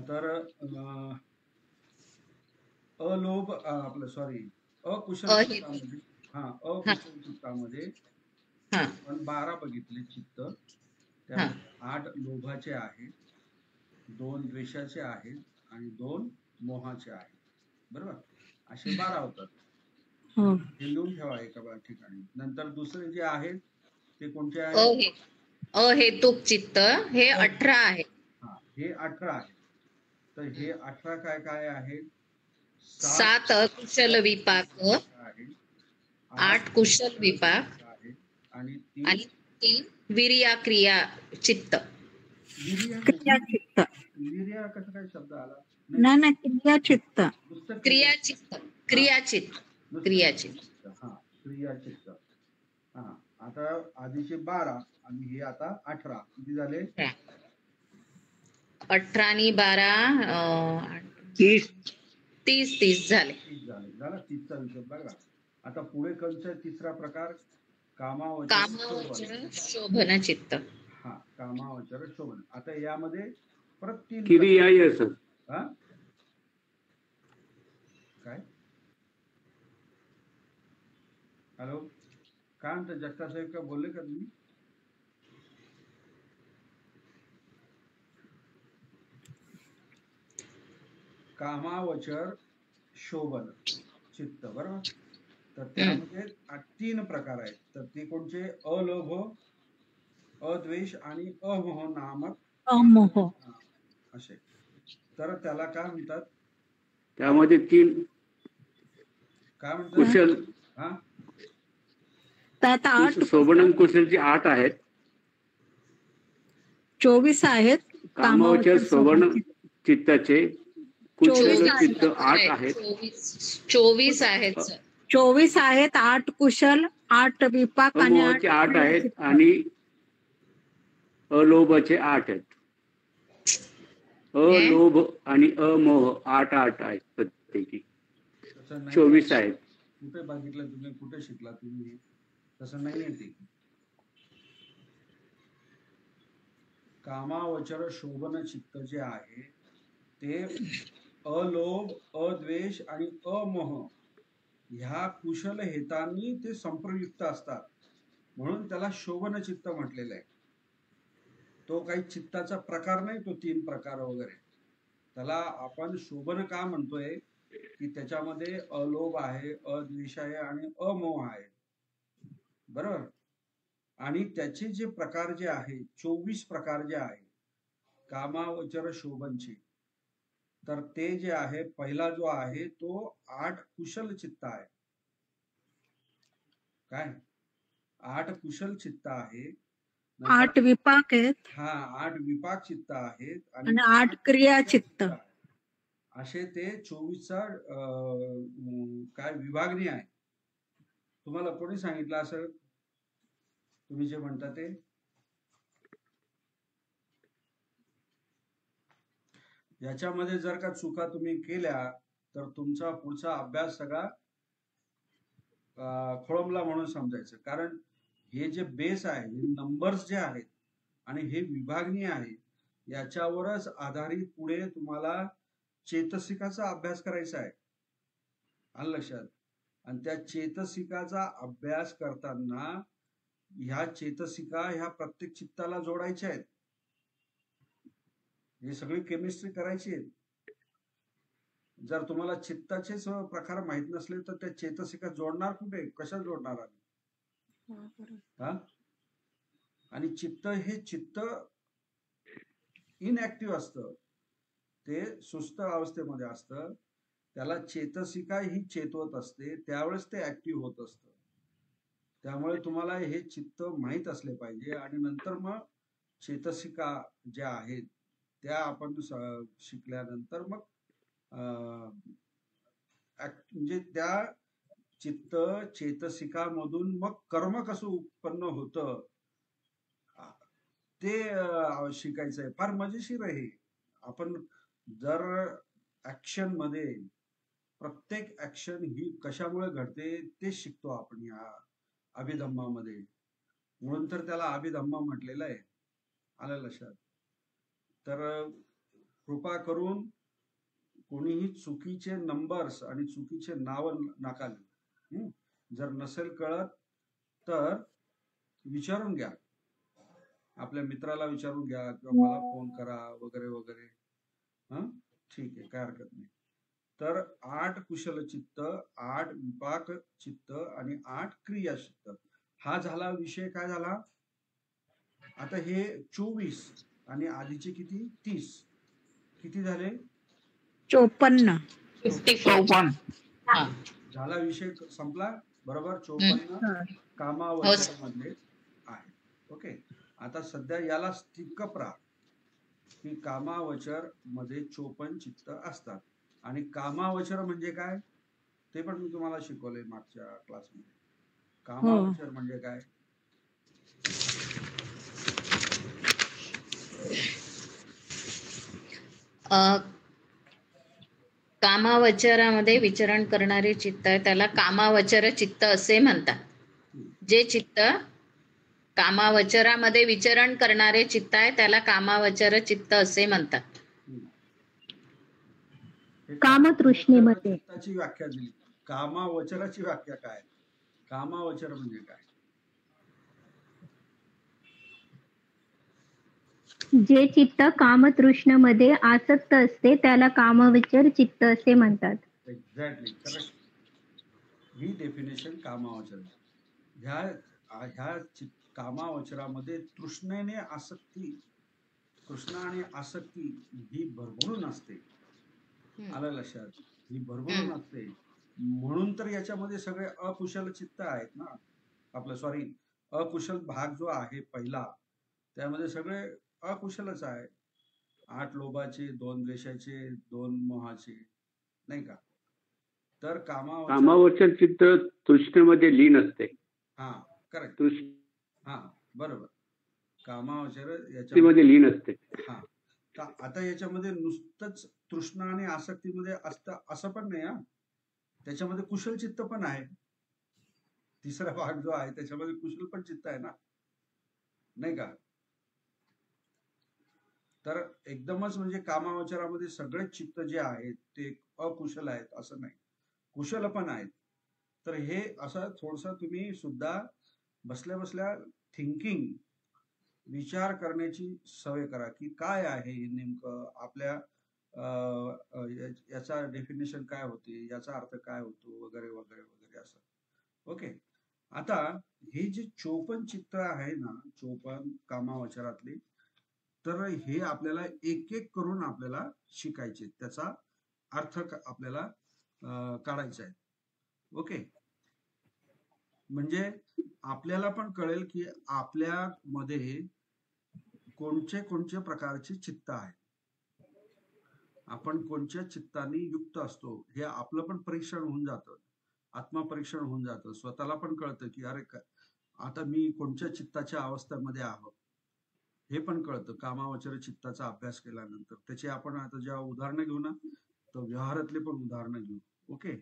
तर अलोभ आपलं सॉरी अकुशल अहे चित्तामध्ये हा अकुशल चित्तामध्ये हा आपण 12 बघितले चित्त. हा त्यामध्ये 8 लोभाचे आहेत, 2 द्वेषाचे आहेत आणि 2 मोहाचे आहेत. बरोबर, असे 12 होतात. हो. हे लिहून ठेवा एका ठिकाणी. नंतर दुसरे जे आहेत ते कोणते आहेत? अहे अहेतुक चित्त हे 18 आहे. हा, हे 18 आहेत. तर हे 18 काय काय आहेत? 7 अकुशल विपाक, आहेत, 8 कुशल विपाक आहेत आणि आणि 3 विरिया क्रिया चित्त. क्रियाचित्त. वीर्य कसा काय शब्द आला? नाही क्रियाचित्त. नुसतं क्रियाचित्त क्रियाचित्त क्रियाचित्त. हा, क्रियाचित्त. हा, आता आधीचे 12 आणि हे आता 18 किती झाले? 18 आणि 12 30. 30 झाले. 30 झाले. झाला 30चा हिशोब लागला. आता पुढे कंच तिसरा प्रकार कामावचर कामवचर शोभन चित्त. हा, कामावचर शोभन. आता यामध्ये परत 3 क्रिया आहे सर. हा, काय? हॅलो, काय म्हणता जगताप साहेब, का बोलले का तुम्ही? कामावचर शोभन चित्त, बरोबर. तर त्यामध्ये 3 प्रकार आहेत. तर ते कोणते? अलोभ, अद्वेष आणि अमोह नामक अमोह. असे. तर त्याला काय म्हणतात? त्यामध्ये 3 काय म्हणतात? कुशल. हा, त्यात 8 शोभन कुशलची 8 आहेत. 24 आहेत. कामावचर शोभन चित्ताचे कुशल चित्त 8 आहेत. 24 आहेत सर. 24 आहेत. 8 कुशल, 8 विपाक आणि 8 आहेत आणि अलोभाचे 8 आहेत. अलोभ आणि अमोह 8 आहेत प्रत्येकी. 24 आहेत. कुठे बघितलं तुम्ही? कुठे शिकला तुम्ही? तसं नाहीये ते. कामावचर शोभन चित्त जे आहे ते अलोभ, अद्वेष आणि अमोह ह्या कुशल हेतांनी ते संप्रयुक्त असतात, म्हणून त्याला शोभन चित्त म्हटलेलं आहे. तो काही चित्ताचा प्रकार नाही, तो 3 प्रकार वगैरे. त्याला आपण शोभन का म्हणतोय की त्याच्यामध्ये अलोभ आहे, अद्वेष आहे आणि अमोह आहे, बरोबर. आणि त्याचे जे प्रकार जे आहे 24 प्रकार जे आहे कामावचर शोभनचे, तर ते जे आहे पहिला जो आहे तो 8 कुशल चित्त आहे. काय? 8 कुशल चित्त आहे. 8 विपाक आहेत. हा, 8 विपाक चित्त आहेत आणि 8 क्रिया चित्त. असे ते 24चा काय विभागणी आहे. तुम्हाला कोणी सांगितलं असं? तुम्ही जे म्हणता ते? याच्यामध्ये जर का चुका तुम्ही केल्या तर तुमचा पुढचा अभ्यास सगळा खोळंबला म्हणून समजायचं. कारण हे जे बेस आहे, हे नंबर्स जे आहेत आणि हे विभागणी आहे, याच्यावरच आधारित पुढे तुम्हाला चेतसिकाचा अभ्यास करायचा आहे. आलं लक्षात? आणि त्या चेतसिकाचा अभ्यास करताना ह्या चेतसिका ह्या प्रत्येक चित्ताला जोडायच्या आहेत. हे सगळी केमिस्ट्री करायची आहे. जर तुम्हाला चित्ताचेच प्रकार माहित नसले तर त्या चेतसिका जोडणार कुठे? कशा जोडणार आम्ही? हा, आणि चित्त हे चित्त इनऍक्टिव्ह असतं, ते सुस्त अवस्थेमध्ये असतं. त्याला चेतसिका ही चेतवत असते, त्यावेळेस ते ऍक्टिव्ह होत असतं. त्यामुळे तुम्हाला हे चित्त माहीत असले पाहिजे. आणि नंतर मग चेतसिका ज्या आहेत त्या आपण शिकल्यानंतर मग म्हणजे त्या चित्त चेतसिकामधून मग कर्म कसं उत्पन्न होतं ते शिकायचंय. फार मजेशीर आहे. आपण जर ऍक्शन मध्ये प्रत्येक ऍक्शन ही कशामुळे घडते ते शिकतो आपण या अभिधम्मामध्ये. म्हणून तर त्याला अभिधम्मा म्हटलेलं आहे. आलं लक्षात? तर कृपा करून कोणीही चुकीचे नंबर्स आणि चुकीचे नाव नका लिहू. जर नसेल कळत तर विचारून घ्या, आपल्या मित्राला विचारून घ्या किंवा मला फोन करा वगैरे वगैरे. ठीक आहे, काय हरकत नाही. तर 8 कुशल चित्त, 8 विपाक चित्त आणि 8 क्रिया चित्त, हा झाला विषय. काय झाला आता? हे 24 आणि आधीचे किती? 30. किती झाले? 54. 54. झाला विषय संपला. बरोबर. 54 कामावचर मधले आहे. ओके. आता सध्या याला स्टिकअप राहा की कामावचर मध्ये 54 चित्त असतात. आणि कामावचर म्हणजे काय ते पण मी तुम्हाला शिकवलंय मागच्या क्लासमध्ये. कामावचर म्हणजे काय? कामावचरामध्ये विचरण करणारे चित्त आहे त्याला कामावचर चित्त असे म्हणतात. जे चित्त कामावचरामध्ये विचरण करणारे चित्त आहे त्याला कामावचर चित्त असे म्हणतात. कामतृष्णेमध्ये चित्ताची व्याख्या दिली. कामावचराची व्याख्या काय? कामावचर म्हणजे काय? जे चित्त कामतृष्णेमध्ये आसक्त असते त्याला कामावचर चित्त असे म्हणतात. Exactly, correct. ही डेफिनेशन कामावचर. ह्या कामावचरामध्ये तृष्णेने आसक्ती, तृष्णा आणि आसक्ती ही भरभरून असते. आलं लक्षात? ही भरभरून असते. म्हणून तर याच्यामध्ये सगळे अकुशल चित्त आहेत ना. आपलं सॉरी, अकुशल भाग जो आहे पहिला, त्यामध्ये सगळे अकुशलच आहे. 8 लोभाचे, 2 द्वेषाचे, 2 मोहाचे, नाही का? तर कामावचर चित्त तृष्णेमध्ये लीन असते. हा, करेक्ट. हा, बरोबर. कामावचर याच्यामध्ये लीन असते. हा. आता याच्यामध्ये नुसतंच तृष्णा आणि आसक्तीमध्ये असतं असं पण नाही. त्याच्यामध्ये कुशल चित्त पण आहे. तिसरा भाग जो आहे त्याच्यामध्ये कुशल पण चित्त आहे ना, नाही का? तर एकदमच म्हणजे कामावचरामध्ये सगळेच चित्त जे आहेत ते अकुशल आहेत असं नाही, कुशल पण आहेत. तर हे असं थोडस तुम्ही सुद्धा बसल्या बसल्या थिंकिंग, विचार करण्याची सवय करा की काय आहे नेमकं आपल्या याचा डेफिनेशन काय होते, याचा अर्थ काय होतो, वगैरे वगैरे वगैरे असं. ओके. आता हे जे 54 चित्त आहे ना, 54 कामावचरातले, तर हे आपल्याला एक एक करून आपल्याला शिकायचे, त्याचा अर्थ आपल्याला काढायचा आहे. ओके. म्हणजे आपल्याला पण कळेल की आपल्या मध्ये कोणते कोणते प्रकारचे चित्त आहे, आपण कोणत्या चित्ताने युक्त असतो, हे आपलं पण परीक्षण होऊन जातं, आत्मपरीक्षण होऊन जातं. स्वतःला पण कळतं की अरे आता मी कोणत्या चित्ताच्या अवस्थेमध्ये आहोत, हे पण कळतं कामावचर चित्ताचा अभ्यास केल्यानंतर. त्याचे आपण आता जेव्हा उदाहरणं घेऊ ना, तर व्यवहारातले पण उदाहरणं घेऊ. ओके.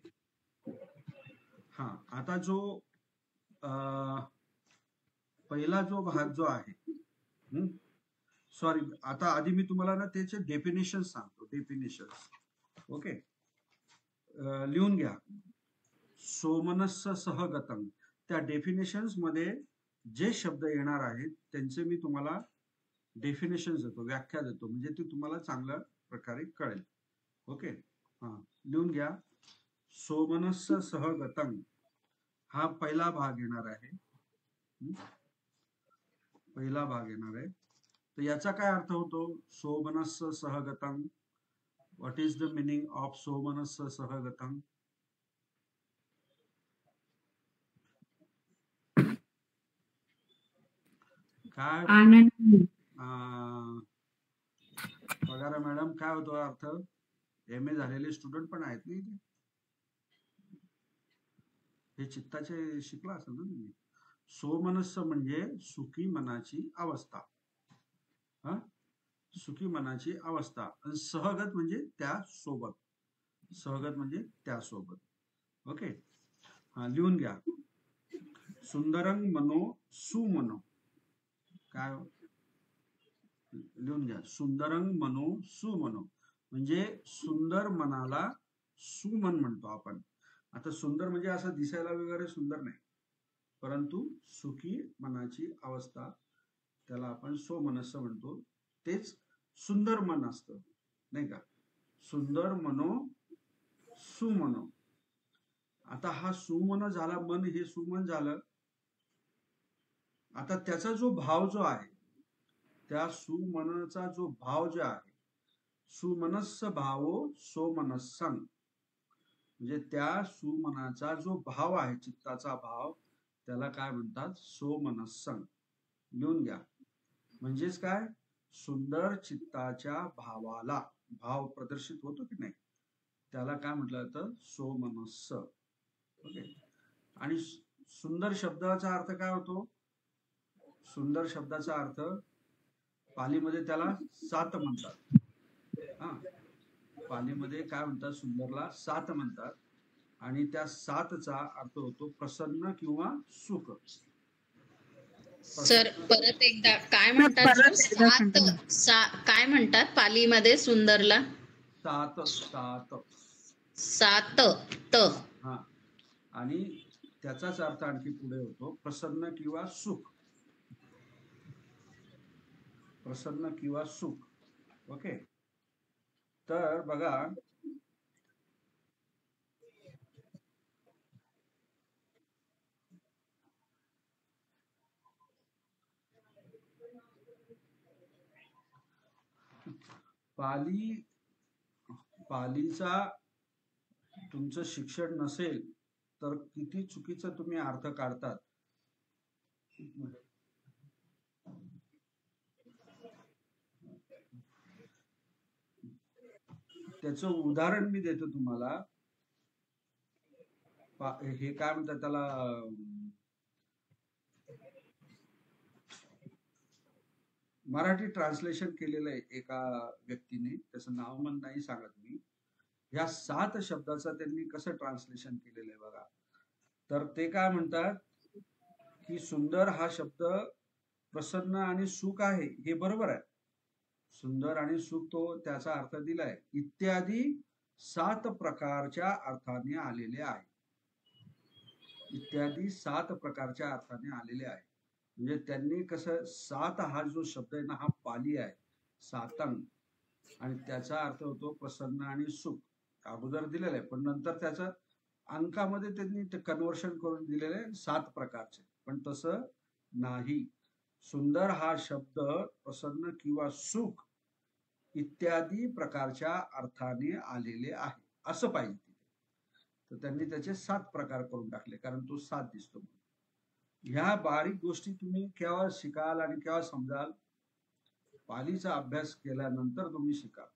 हा, आता जो पहिला जो भाग जो आहे, सॉरी, आता आधी मी तुम्हाला ना त्याचे डेफिनेशन सांगतो. डेफिनेशन. ओके. लिहून घ्या. सोमनस्स सहगतम. त्या डेफिनेशन्स मध्ये जे शब्द येणार आहेत त्यांचे मी तुम्हाला डेफिनेशन देतो, व्याख्या देतो, म्हणजे ते तुम्हाला चांगल्या प्रकारे कळेल. ओके. हा, लिहून घ्या. सोमनस्स सहगतम हा पहिला भाग येणार आहे. पहिला भाग येणार आहे. तर याचा काय अर्थ होतो? सोमनस्स सहगतम. What is the meaning of सोमनस्स सहगतम? काय पगार मॅडम, काय होतो अर्थ? MA झालेले स्टुडंट पण आहेत ना इथे, हे चित्ताचे शिकला असेल ना तुम्ही. सोमनस्स म्हणजे सुखी मनाची अवस्था. सुखी मनाची अवस्था. आणि सहगत म्हणजे त्या सोबत. सहगत म्हणजे त्या सोबत. ओके. हा, लिहून घ्या. सुंदरंग मनो सुमनो. काय लिहून घ्या? सुंदरंग मनो सुमनो. म्हणजे सुंदर मनाला सुमन म्हणतो आपण. आता सुंदर म्हणजे असं दिसायला वगैरे सुंदर नाही, परंतु सुखी मनाची अवस्था त्याला आपण सोमनस्स म्हणतो. तेच सुंदर मन असतं, नाही का? सुंदर मनो सुमनो. आता हा सुमन झाला, मन हे सुमन झालं. आता त्याचा जो भाव जो आहे, त्या सुमनचा जो भाव जो आहे, सुमनस्स भावो सोमनस्सं, म्हणजे त्या सुमनाचा जो भाव आहे, चित्ताचा भाव, त्याला काय म्हणतात? सोमनस्सं. लिहून घ्या. म्हणजेच काय? सुंदर चित्ताच्या भावाला भाव प्रदर्शित होतो की नाही, त्याला काय म्हटलं जातं? सोमनस्स. ओके. आणि सुंदर शब्दाचा अर्थ काय होतो? सुंदर शब्दाचा अर्थ पालीमध्ये त्याला सात म्हणतात. हा, पालीमध्ये काय म्हणतात? सुंदरला सात म्हणतात. आणि त्या सातचा अर्थ होतो प्रसन्न किंवा सुख. सर परत एकदा काय म्हणतात? काय म्हणतात पालीमध्ये सुंदरला? सात. सात. सात त. हा, आणि त्याचाच अर्थ आणखी पुढे होतो प्रसन्न किंवा सुख. प्रसन्न किंवा सुख. ओके. तर बघा, पालीचा तुमचं शिक्षण नसेल तर किती चुकीचं तुम्ही अर्थ काढतात. त्याचं उदाहरण मी देतो तुम्हाला. हे काय म्हणतात त्याला, मराठी ट्रान्सलेशन केलेलं आहे एका व्यक्तीने, त्याचं नाव पण नाही सांगत मी. ह्या 7 शब्दाचा त्यांनी कसं ट्रान्सलेशन केलेलं आहे बघा. तर ते काय म्हणतात की सुंदर हा शब्द प्रसन्न आणि सुख आहे, हे बरोबर आहे. सुंदर आणि सुख तो त्याचा अर्थ दिलाय. इत्यादी 7 प्रकारच्या अर्थाने आलेले आहे. इत्यादी 7 प्रकारच्या अर्थाने आलेले आहे. म्हणजे त्यांनी कसं, 7 हा जो शब्द आहे ना, हा पाली आहे, सातंग, आणि त्याचा अर्थ होतो प्रसन्न आणि सुख. अगोदर दिलेलं आहे, पण नंतर त्याचं अंकामध्ये त्यांनी ते कन्व्हर्शन करून दिलेलं आहे 7 प्रकारचे. पण तसं नाही. सुंदर हा शब्द प्रसन्न किंवा सुख इत्यादी प्रकारच्या अर्थाने आलेले आहे असं पाहिजे तिथे. तर त्यांनी त्याचे 7 प्रकार करून टाकले, कारण तो 7 दिसतो. ह्या बारीक गोष्टी तुम्ही केव्हा शिकाल आणि केव्हा समजाल? पालीचा अभ्यास केल्यानंतर तुम्ही शिकाल,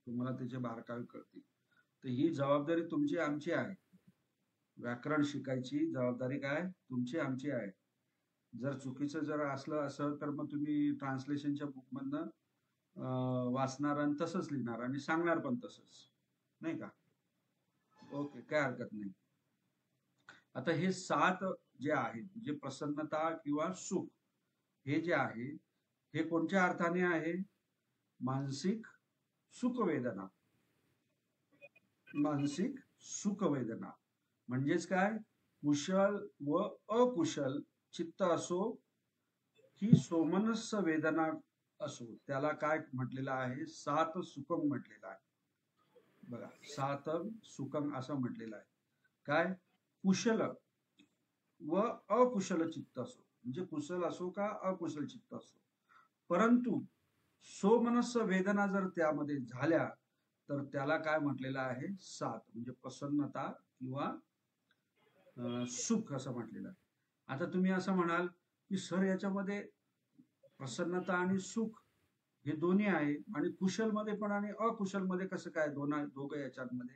तुम्हाला त्याचे बारकावे कळतील. तर ही जबाबदारी तुमची आमची आहे. व्याकरण शिकायची जबाबदारी काय तुमची आमची आहे. जर चुकीचं जर असलं तर मग तुम्ही ट्रान्सलेशनच्या बुकमधनं वाचणार आणि तसंच लिहिणार आणि सांगणार पण तसंच, नाही का? ओके, काय हरकत नाही. आता हे 7 जे आहेत, म्हणजे प्रसन्नता किंवा सुख, हे जे आहे हे कोणत्या अर्थाने आहे? मानसिक सुख वेदना. मानसिक सुख वेदना म्हणजेच काय? कुशल व अकुशल चित्त असो की सोमनस्स वेदना असो, त्याला काय म्हटलेलं आहे? 7 सुखम म्हटलेलं आहे. बघा, 7 सुखम असं म्हटलेलं आहे. काय? कुशल व अकुशल चित्त असो, म्हणजे कुशल असो का अकुशल चित्त असो, परंतु सोमनस्स वेदना जर त्यामध्ये झाल्या तर त्याला काय म्हटलेलं आहे? 7, म्हणजे प्रसन्नता किंवा सुख असं म्हटलेलं आहे. आता तुम्ही असं म्हणाल की सर याच्यामध्ये प्रसन्नता आणि सुख हे दोन्ही आहे, आणि कुशल मध्ये पण आणि अकुशल मध्ये कसं काय दोघं याच्यामध्ये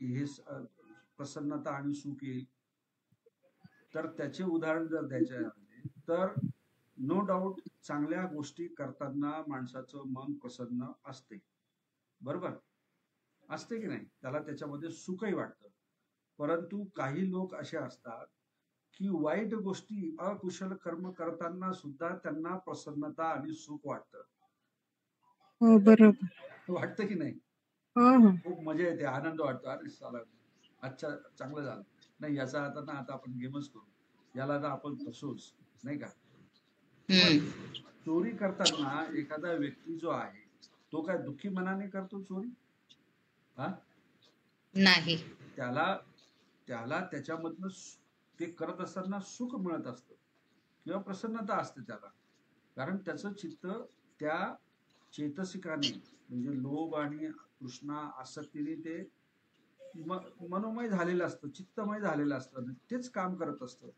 हे प्रसन्नता आणि सुख येईल? तर त्याचे उदाहरण जर द्यायचे आहे तर नो डाऊट चांगल्या गोष्टी करताना माणसाचं मन प्रसन्न असते, बरोबर असते की नाही? त्याला त्याच्यामध्ये सुखही वाटतं. परंतु काही लोक असे असतात की वाईट गोष्टी, अकुशल कर्म करताना सुद्धा त्यांना प्रसन्नता आणि सुख वाटतं. हो बरोबर. वाटतं की नाही? हो हो. खूप मजा येते, आनंद वाटतो. अरे साला, अच्छा चांगलं झालं. नाही याचा आता ना, आता आपण गेमच करू, याला ना आपण फसवूच, नाही का? किंवा चोरी करताना एखादा व्यक्ती जो आहे तो काय दुःखी मनाने करतो चोरी? हा, नाही. त्याला त्याला त्याच्यामधनं ते करत असताना सुख मिळत असतं किंवा प्रसन्नता असते त्याला. कारण त्याचं चित्त त्या चेतसिकाने, म्हणजे लोभ आणि तृष्णा आसक्तीने ते मनोमय झालेलं असतं, चित्तमय झालेलं असतं आणि तेच काम करत असतं.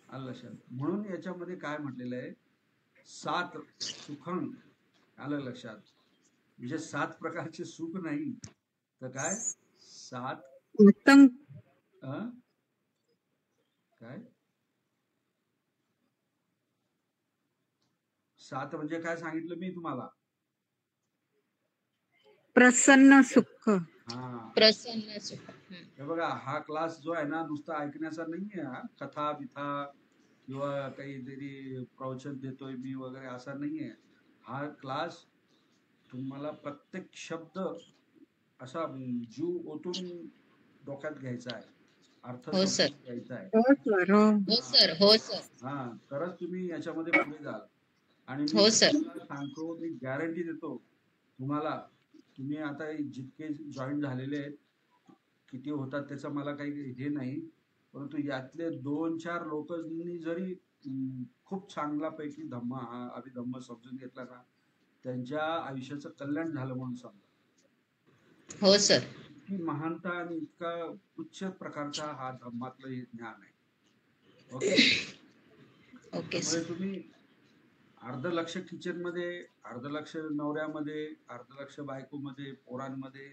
आलं लक्षात? म्हणून याच्यामध्ये काय म्हटलेलं आहे, सात सुखं. आलं लक्षात? म्हणजे 7 प्रकारचे सुख नाही, तर काय 7 उत्तम काय 7 म्हणजे काय सांगितलं मी तुम्हाला? प्रसन्न सुख. हा, प्रसन्न सुख. हे बघा, हा क्लास जो आहे ना, नुसता ऐकण्याचा नाहीये. हा कथा बिथा किंवा काहीतरी प्रवचन देतोय मी वगैरे असा नाहीये. हा क्लास तुम्हाला प्रत्येक शब्द असा जीव ओतून डोक्यात घ्यायचा आहे, अर्थ हो सर. समजून घ्यायचा आहे. हो सर. हो. हो सर. हो सर. हा, तरच तुम्ही याच्यामध्ये पुढे जाल. आणि मी हो सर. तुम्हाला सांगतो, मी गॅरंटी देतो तुम्हाला. तुम्ही आता जितके जॉईन झालेले आहेत, किती होतात त्याचं मला काही हे नाही, परंतु यातले 2-4 लोकांनी जरी खूप चांगल्यापैकी धम्म हा अभिधम्म समजून घेतला ना, त्यांच्या आयुष्याचं कल्याण झालं म्हणून समजा. हो सर. इतकी महानता आणि इतका उच्च प्रकारचा हा धम्मातलं हे ज्ञान आहे. ओके. ओके त्यामुळे सर. तुम्ही अर्ध लक्ष किचन मध्ये, अर्ध लक्ष नवऱ्यामध्ये, अर्ध लक्ष बायकोमध्ये, पोरांमध्ये,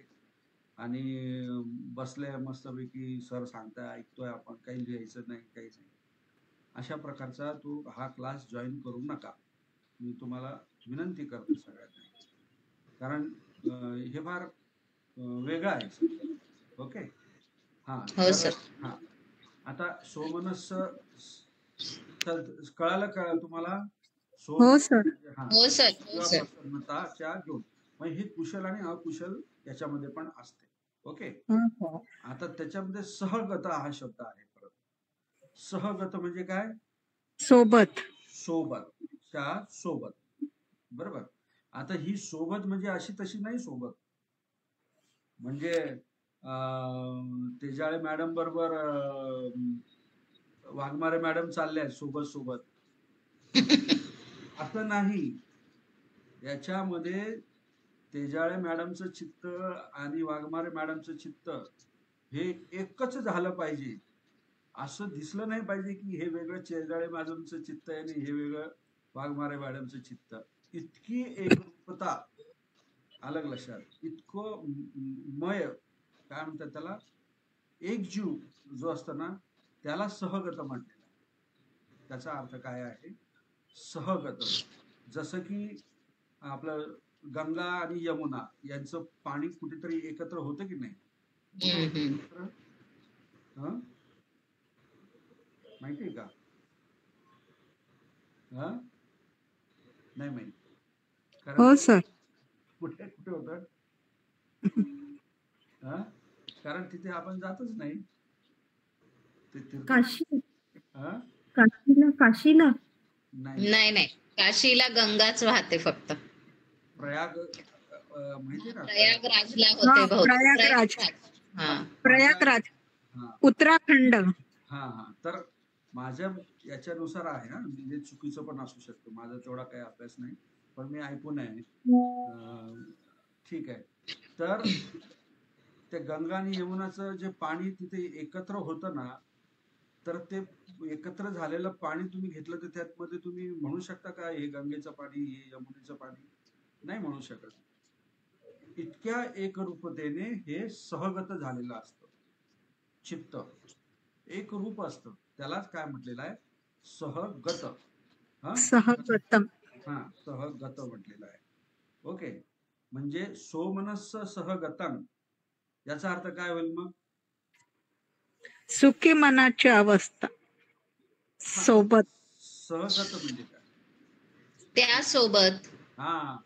आणि बसले मस्तपैकी, सर सांगताय ऐकतोय आपण, काही लिहायचं नाही, काही नाही. अशा प्रकारचा तो हा क्लास जॉईन करू नका, मी तुम्हाला विनंती करतो सगळ्यांना. कारण हे फार वेगळं आहे. ओके. हा, हो तर सर. हा, आता सोमनस कळालं का तुम्हाला? हो सर. हा, हो सर. हो किंवा सर. प्रसन्नताच्या घेऊन, मग हे कुशल आणि अकुशल याच्यामध्ये पण असते. ओके. हो, हो. आता त्याच्यामध्ये सहगत हा शब्द आहे. परत सहगत म्हणजे काय? सोबत. सोबत, त्या सोबत. बरोबर. आता ही सोबत म्हणजे अशी तशी नाही सोबत. म्हणजे तेजाळे मॅडम बरोबर वाघमारे मॅडम चालल्या सोबत सोबत असं नाही. याच्यामध्ये तेजाळे मॅडमचं चित्त आणि वाघमारे मॅडमचं चित्त हे एकच झालं पाहिजे. असं दिसलं नाही पाहिजे की हे वेगळं तेजाळे मॅडमचं चित्त आहे आणि हे वेगळं वाघमारे मॅडमचं चित्त. इतकी एकरूपता. अलग लक्षात? इतकं मय, काय म्हणतात त्याला, एक जीव जो असतो ना, त्याला सहगत म्हटलेलं आहे. त्याचा अर्थ काय आहे? सहगत. जसं की आपलं गंगा आणि यमुना यांचं पाणी कुठेतरी एकत्र होतं की नाही? माहितीये का? नाही माहिती. हो सर. कुठे कुठे होतं? कारण तिथे आपण जातच नाही. काशी. काशीला काशीला नाही, नाही नाही, काशीला गंगाच वाहते फक्त. प्रयाग माहितीये ना? प्रयागराजला हा, होते बहुतेक. प्रयागराज. हा. प्रयागराज. हा उत्तराखंड. हा हा, तर माझ्या याच्यानुसार आहे ना, म्हणजे चुकीचं पण असू शकतं, माझा तेवढा काही अभ्यास नाही, पण मी ऐकून आहे. ठीक आहे. तर ते गंगा आणि यमुनाचं जे पाणी तिथे एकत्र होतं ना, तर ते एकत्र झालेलं पाणी तुम्ही घेतलं तर त्यामध्ये तुम्ही म्हणू शकता का हे गंगेचं पाणी, हे यमुनेचं पाणी? नाही म्हणू शकत. इतक्या एकरूपतेने हे सहगत झालेलं असतं चित्त. एक रूप असतं, त्यालाच काय म्हटलेलं आहे? सहगत. सहगतम. हा, सहगत म्हटलेलं आहे. ओके. म्हणजे सोमनस्स सहगतम याचा अर्थ काय होईल मग? सुखी मनाची अवस्था. सोबत. सहगत म्हणजे काय? त्यासोबत. हा,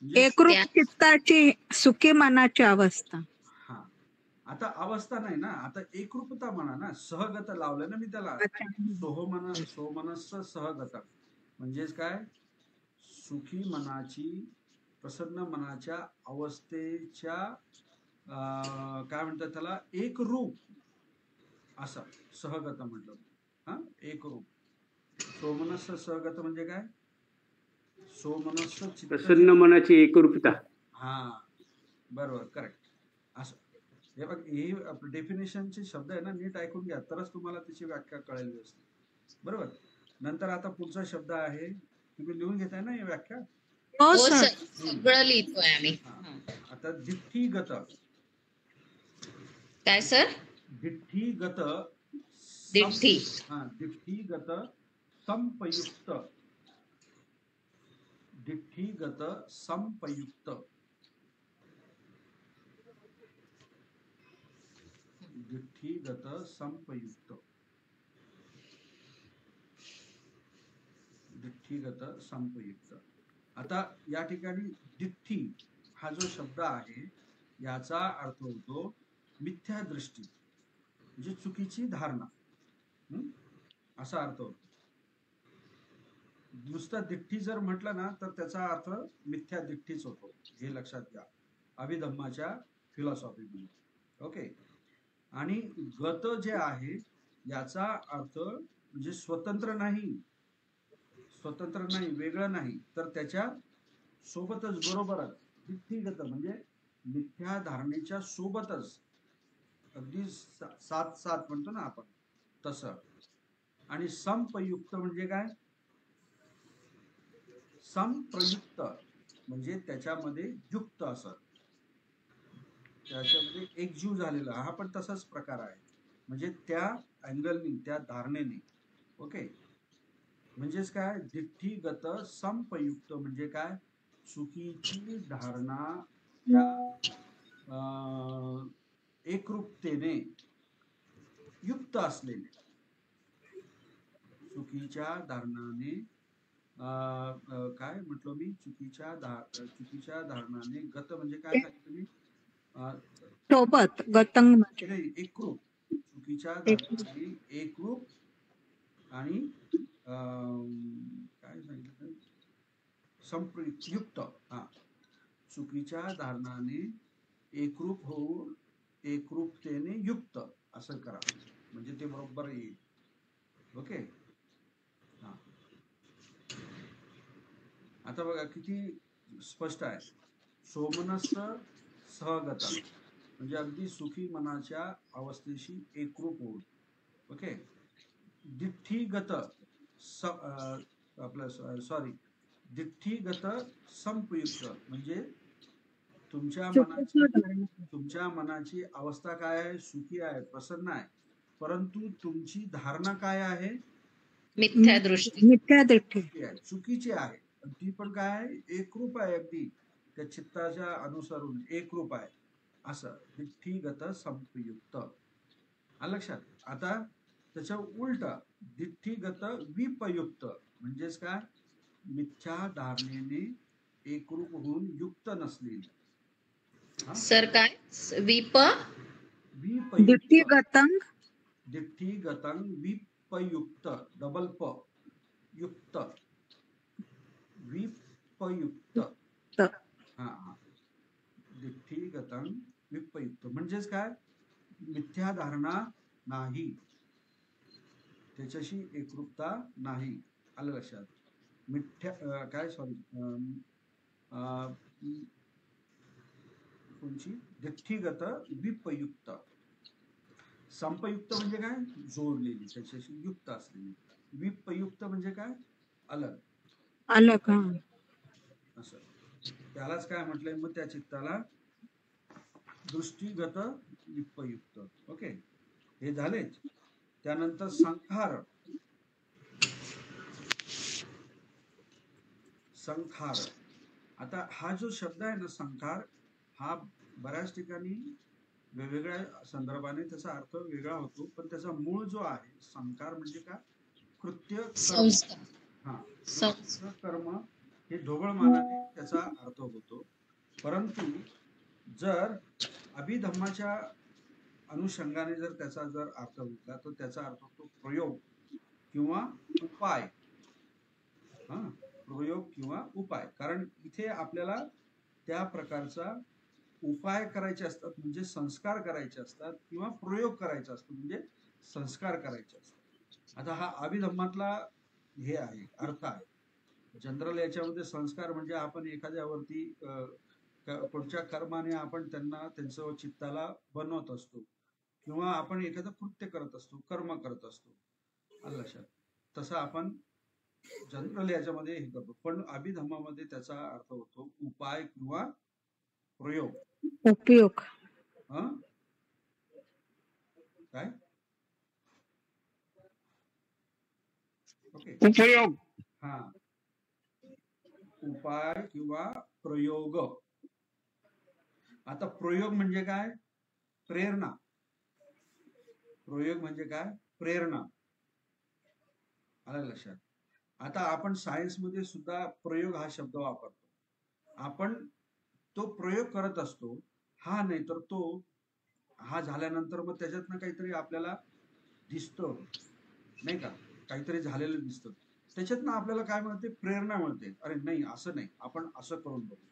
म्हणजे एकरूप त्या चित्ताची सुखी मनाची अवस्था. हा, आता अवस्था नाही ना, आता एकरूपता म्हणा ना, सहगत लावलं ना मी त्याला. अच्छा. सोमनस्स सहगत म्हणजेच काय, सुखी मनाची, प्रसन्न मनाच्या अवस्थेच्या काय म्हणतात त्याला, एक रूप असं सहगत म्हटलं. हा, एक रूप. सोमनस्स सहगत म्हणजे काय, सोमनस्स चित्त प्रसन्न मनाची एकरूपता. हा, बरोबर, करेक्ट. असं हे बघ, हे डेफिनेशनचे शब्द आहे ना, नीट ऐकून घ्या, तरच तुम्हाला त्याची व्याख्या कळेल व्यवस्थित. बरोबर. नंतर आता पुढचा शब्द आहे, तुम्ही लिहून घेताय ना ही व्याख्या. हो हो सर. सर, सगळं लिहितोय आम्ही. हा. आता दिठ्ठीगत. काय सर? दिठ्ठीगत दिठ्ठी. दिठ्ठीगत संपयुक्त. दिठ्ठीगत संपयुक्त. दिठ्ठीगत संपयुक्त. दिठ्ठीगत संपयुक्त. आता या ठिकाणी दिठ्ठी हा जो शब्द आहे याचा अर्थ होतो मिथ्या दृष्टी, म्हणजे चुकीची धारणा. असा अर्थ होतो. नुसतं दिठ्ठी जर म्हटलं ना तर त्याचा अर्थ मिथ्या दिठ्ठीच होतो, हे लक्षात घ्या अभिधम्माच्या फिलॉसॉफीमध्ये. ओके. आणि गत जे आहे याचा अर्थ म्हणजे स्वतंत्र नाही, वेगळं नाही, तर त्याच्या सोबतच, बरोबरच. दिठ्ठीगत म्हणजे मिथ्या धारणेच्या सोबतच, अगदी साथ साथ म्हणतो ना आपण तसं. आणि संपयुक्त म्हणजे काय, संप्रयुक्त म्हणजे त्याच्यामध्ये युक्त असं, त्याच्यामध्ये एकजीव झालेला, हा पण तसाच प्रकार आहे. म्हणजे त्या अँगलनी, त्या धारणेने. ओके. म्हणजेच काय, दिठ्ठीगत संपयुक्त म्हणजे काय, चुकीची धारणा त्या एकरूपतेने युक्त असलेले. चुकीच्या धारणाने काय म्हटलं मी, चुकीच्या धारणाने गत म्हणजे काय सांगितलं मी, सोबत गतंग म्हणजे एकरूप. चुकीच्या धारणाने एकरूप आणि काय सांगितलं, संप्रयुक्त. हा, चुकीच्या धारणाने एकरूप होऊन एकरूपतेने युक्त असं करा, म्हणजे ते बरोबर येईल. ओके. हा, आता बघा किती स्पष्ट आहे. सोमनस्स सहगत म्हणजे अगदी सुखी मनाच्या अवस्थेशी एकरूप होऊन. ओके. दिठ्ठीगत आपलं सॉरी दिठ्ठीगत संपयुक्त म्हणजे तुमच्या मनाची अवस्था काय आहे, सुखी आहे, प्रसन्न आहे, परंतु तुमची धारणा काय आहे, मिथ्या दृष्टी, मिथ्या दृष्टी चुकीची आहे. ती पण काय आहे, एकरूप आहे, अगदी त्या चित्ताच्या अनुसरून एकरूप आहे. असं दिठ्ठीगत संपयुक्त. लक्षात. आता त्याच्या उलट दिठ्ठीगत विपयुक्त म्हणजेच काय, मिथ्या धारणेने एकरूप होऊन युक्त नसलेली. सर काय, दिठ्ठीगतं विपयुक्त, डबल प, युक्त, विपयुक्त. हा, दिठ्ठीगतं विपयुक्त म्हणजेच काय, मिथ्या धारणा नाही, त्याच्याशी एकरूपता नाही. आलं लक्षात. मिथ्या काय, सॉरी, कोणची, दिठ्ठीगत विपयुक्त. संपयुक्त म्हणजे काय, जोडलेली, त्याच्याशी युक्त असलेली. विपयुक्त म्हणजे काय, अलग असं. त्यालाच काय म्हटलंय मग, त्या चित्ताला दृष्टीगत विपयुक्त. ओके. हे झालेच. त्यानंतर संखार. आता हा जो शब्द आहे ना संखार, हा बऱ्याच ठिकाणी वेगवेगळ्या संदर्भाने त्याचा अर्थ वेगळा होतो, पण त्याचा मूळ जो आहे संखार म्हणजे काय, कृत्य, कर्म. हा, कर्म हे ढोबळ मानाने त्याचा अर्थ होतो. परंतु जर अभिधम्माच्या अनुषंगाने जर त्याचा जर अर्थ घेतला तर त्याचा अर्थ होतो प्रयोग किंवा उपाय. प्रयोग किंवा उपाय, कारण इथे आपल्याला त्या प्रकारचा उपाय करायचे असतात म्हणजे संस्कार करायचे असतात, किंवा प्रयोग करायचा असतो म्हणजे संस्कार करायचे असतात. आता हा अभिधम्मातला हे आहे, अर्थ आहे. जनरल याच्यामध्ये संस्कार म्हणजे आपण एखाद्यावरती पुढच्या कर्माने आपण त्यांचं चित्ताला बनवत असतो, किंवा आपण एखादं कृत्य करत असतो, कर्म करत असतो. आलं लक्षात? तसं आपण जनरल याच्यामध्ये हे करतो. पण अभिधम्मामध्ये त्याचा अर्थ होतो उपाय किंवा प्रयोग. उपयोग. काय? ओके. उपयोग. हा, उपाय किंवा प्रयोग. आता प्रयोग म्हणजे काय? प्रेरणा. प्रयोग म्हणजे काय? प्रेरणा. आलं लक्षात? आता आपण सायन्समध्ये सुद्धा प्रयोग हा शब्द वापरतो. आपण तो प्रयोग करत असतो, हा नाही तर तो, हा झाल्यानंतर मग त्याच्यातनं काहीतरी आपल्याला दिसतं, नाही का? काहीतरी झालेलं दिसतं, त्याच्यातनं आपल्याला काय मिळते? प्रेरणा मिळते. अरे नाही, असं नाही, आपण असं करून बघू.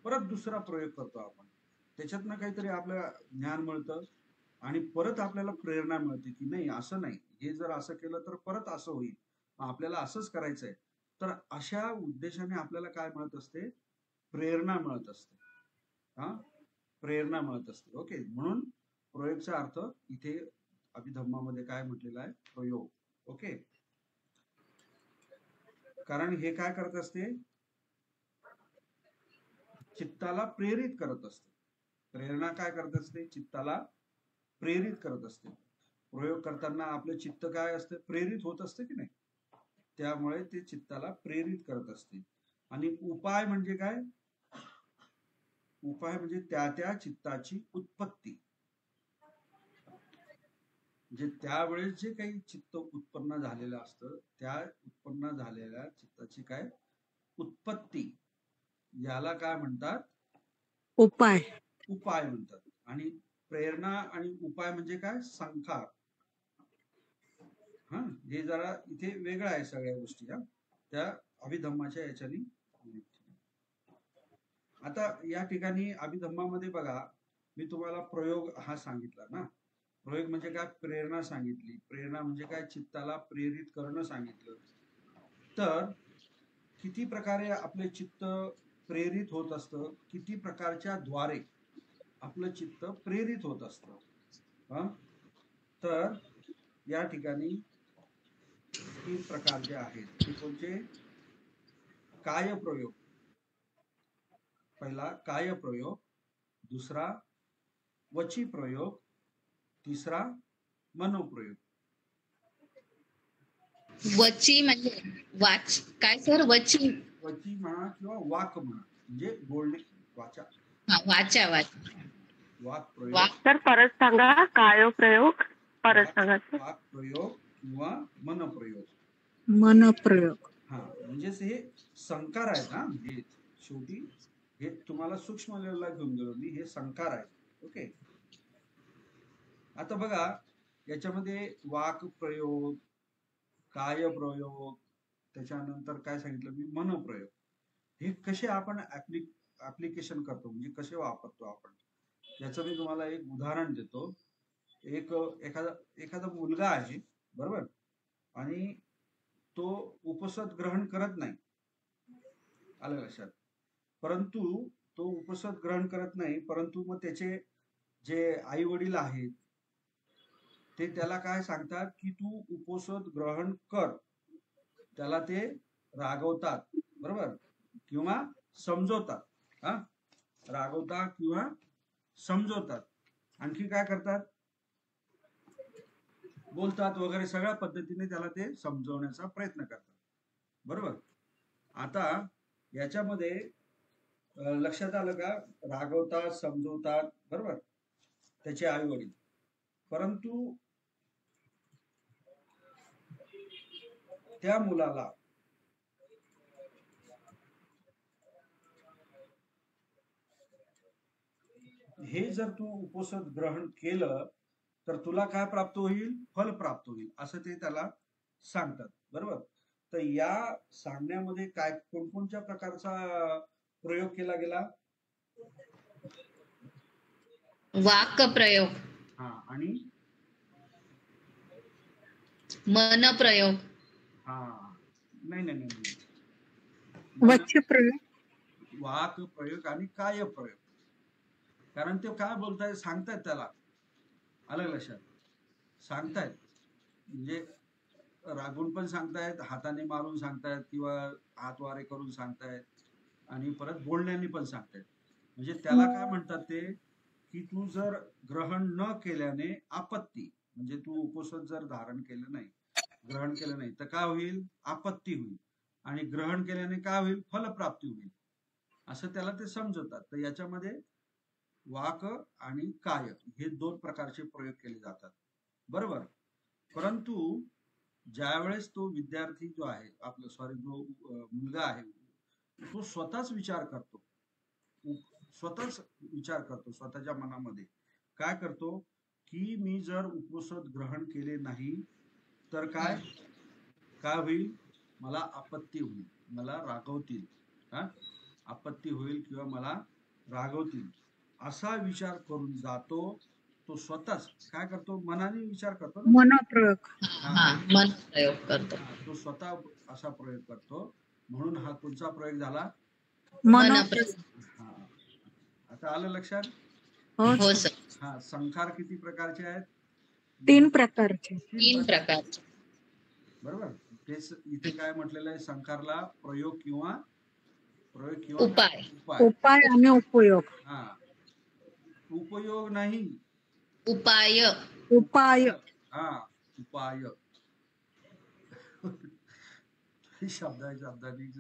परत दुसरा प्रयोग करतो आपण, त्याच्यातनं काहीतरी आपल्याला ज्ञान मिळतं आणि परत आपल्याला प्रेरणा मिळते की नाही, असं नाही, हे जर असं केलं तर परत असं होईल, आपल्याला असंच करायचंय. तर अशा उद्देशाने आपल्याला काय मिळत असते? प्रेरणा मिळत असते. प्रेरणा मिळत असते. ओके. म्हणून प्रयोगचा अर्थ इथे अभिधम्मामध्ये काय म्हटलेला आहे? प्रयोग. ओके. कारण हे काय करत असते? चित्ताला प्रेरित करत असते. प्रेरणा काय करत असते? चित्ताला प्रेरित करत असते. प्रयोग करताना आपलं चित्त काय असते? प्रेरित होत असते की नाही? त्यामुळे ते चित्ताला प्रेरित करत असते. आणि उपाय म्हणजे काय? उपाय म्हणजे त्या चित्ताची उत्पत्ती. म्हणजे त्यावेळेस जे काही चित्त उत्पन्न झालेलं असतं, त्या उत्पन्न झालेल्या चित्ताची काय? उत्पत्ती. याला काय म्हणतात? उपाय. उपाय म्हणतात. आणि प्रेरणा आणि उपाय म्हणजे काय? संखार. हे जरा इथे वेगळं आहे सगळ्या गोष्टी. त्या अभिधम्माच्या याच्याने. आता या ठिकाणी अभिधम्मामध्ये बघा, मी तुम्हाला प्रयोग हा सांगितला ना. प्रयोग म्हणजे काय? प्रेरणा सांगितली. प्रेरणा म्हणजे काय? चित्ताला प्रेरित करणं सांगितलं. तर किती प्रकारे आपले चित्त प्रेरित होत असतं, किती प्रकारच्या द्वारे आपलं चित्त प्रेरित होत असतं. तर या ठिकाणी 3 प्रकार जे आहेत ते कोणते? कायप्रयोग. पहिला कायप्रयोग, दुसरा वची प्रयोग, तिसरा मनोप्रयोग. वची म्हणजे काय सर? वची वची म्हणा किंवा वाक म्हणा, म्हणजे बोलणे, वाचा. वाचा. वाक प्रयोग. सर परत सांगा. काय प्रयोग परत सांगा. वाक प्रयोग किंवा मनप्रयोग. मनप्रयोग. म्हणजेच हे संकार आहेत ना. म्हणजे शेवटी हे तुम्हाला सूक्ष्म लेवलला घेऊन गेलो मी. हे संकार आहेत. ओके. आता बघा, याच्यामध्ये वाक प्रयोग, काय प्रयोग, त्याच्यानंतर काय सांगितलं मी? मनप्रयोग. हे कसे आपण ऍप्लिकेशन करतो, म्हणजे कसे वापरतो आपण, याचं मी तुम्हाला एक उदाहरण देतो. एखादा मुलगा आहे, बरोबर, आणि तो उपसद ग्रहण करत नाही. आलं लक्षात? परंतु तो उपसद ग्रहण करत नाही, परंतु मग त्याचे जे आई वडील आहेत ते त्याला काय सांगतात की तू उपसद ग्रहण कर. त्याला ते रागवतात, बरोबर, किंवा समजवतात. रागवतात किंवा समजवतात. आणखी काय करतात? बोलतात वगैरे, सगळ्या पद्धतीने त्याला ते समजवण्याचा प्रयत्न करतात, बरोबर. आता याच्यामध्ये लक्षात आलं का? रागवतात, समजवतात, बरोबर, त्याचे आई वडील. परंतु त्या मुलाला हे जर तू उपोषण ग्रहण केलं तर तुला काय प्राप्त होईल? फल प्राप्त होईल, असं ते त्याला सांगतात. बरोबर. तर या सांगण्यामध्ये काय कोणकोणत्या प्रकारचा प्रयोग केला गेला? वाक्य प्रयोग, हा, आणि मन प्रयोग, हा, नाही नाही नाही, वच्य प्रयोग, वाक प्रयोग आणि काय प्रयोग. कारण ते काय बोलतायत, सांगतायत त्याला, आलं लक्षात, सांगतायत म्हणजे रागून पण सांगतायत, हाताने मारून सांगतायत किंवा हातवारे करून सांगतायत आणि परत बोलण्याने पण सांगतायत. म्हणजे त्याला काय म्हणतात ते, की तू जर ग्रहण न केल्याने आपत्ती, म्हणजे तू उपोषण जर धारण केलं नाही, ग्रहण केलं नाही, तर काय होईल? आपत्ती होईल. आणि ग्रहण केल्याने काय होईल? फलप्राप्ती होईल, असं त्याला ते समजवतात. तर याच्यामध्ये वाक आणि काय हे दोन प्रकारचे प्रयोग केले जातात. बरोबर. परंतु ज्यावेळेस तो विद्यार्थी जो आहे, आपलं सॉरी जो मुलगा आहे, तो स्वतःच विचार करतो, स्वतःच विचार करतो, स्वतःच्या मनामध्ये काय करतो, की मी जर उपोषण ग्रहण केले नाही तर काय काय होईल? मला आपत्ती होईल, मला रागवतील, हा, आपत्ती होईल किंवा मला रागवतील, असा विचार करून जातो. तो स्वतःच काय करतो? मनाने विचार करतो ना. मनोप्रयोग, हा, मन प्रयोग करतो. तो स्वतः असा प्रयोग करतो. म्हणून हा कोणता प्रयोग झाला? मन मनोप्रयोग. प्रयोग. हा, आता आलं लक्षात? हो हो सर. सर. हा, संखार किती प्रकारचे आहेत? 3 प्रकारचे. 3 प्रकारचे. बरोबर. तेच इथे काय म्हटलेलं आहे, संखारला प्रयोग किंवा उपाय. उपाय. उपाय आणि उपयोग. हा, उपयोग नाही, उपाय. उपाय. हा, उपाय. शब्दांनी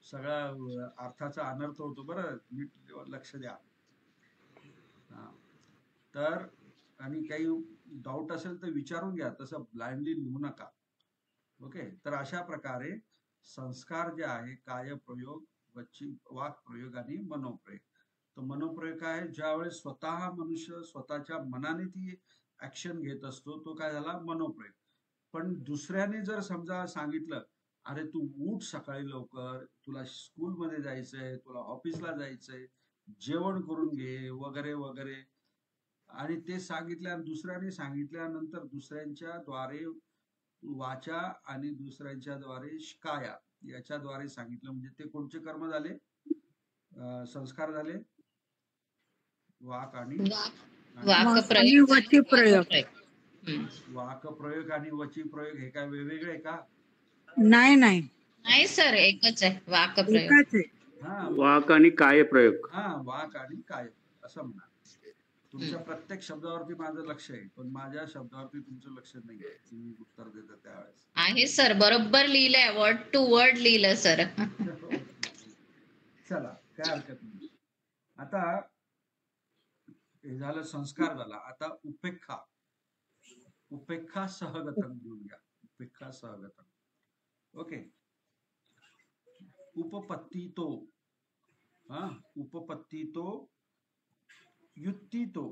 सगळा अर्थाचा अनर्थ होतो. बरं, नीट लक्ष द्या. हा, तर आणि काही डाऊट असेल तर विचारून घ्या, तसं ब्लाइंडली लिहू नका. ओके. तर अशा प्रकारे संस्कार जे आहे, काय प्रयोग, वाक प्रयोग आणि मनोप्रयोग. तर मनोप्रयोग काय आहे? ज्यावेळेस स्वतः मनुष्य स्वतःच्या मनाने ती ऍक्शन घेत असतो, तो काय झाला? मनोप्रयोग. पण दुसऱ्याने जर समजा सांगितलं, अरे तू उठ सकाळी लवकर, तुला स्कूलमध्ये जायचंय, तुला ऑफिसला जायचंय, जेवण करून घे वगैरे वगैरे, आणि ते दुसऱ्याने सांगितल्यानंतर दुसऱ्यांच्या द्वारे वाचा आणि दुसऱ्यांच्या द्वारे काया याच्याद्वारे सांगितलं, म्हणजे ते कोणते कर्म झाले? संस्कार झाले. वाक आणि वाक आणि प्रयोग, वची प्रयोग. वाक प्रयोग आणि वची प्रयोग हे काय वेगवेगळे का? नाही नाही, नाही सर, एकच आहे वाक प्रयोग. एकच आहे. हा, वाक आणि काय प्रयोग. हा, वाक आणि काय असं म्हणा. तुमच्या प्रत्येक शब्दावरती माझं लक्ष आहे, पण माझ्या शब्दावरती तुमचं लक्ष नाही, तुम्ही उत्तर देता त्यावेळेस. आहे सर, बरोबर लिहिलंय, वर्ड टू वर्ड लिहिलं सर. चला, काय हरकत नाही. आता हे झालं, संस्कार झाला. आता उपेक्षा. उपेक्षा सहगतम घेऊन घ्या. उपेक्षा सहगतम. ओके. उपपत्ती तो, हा, उपपत्ती तो, युक्ती तो,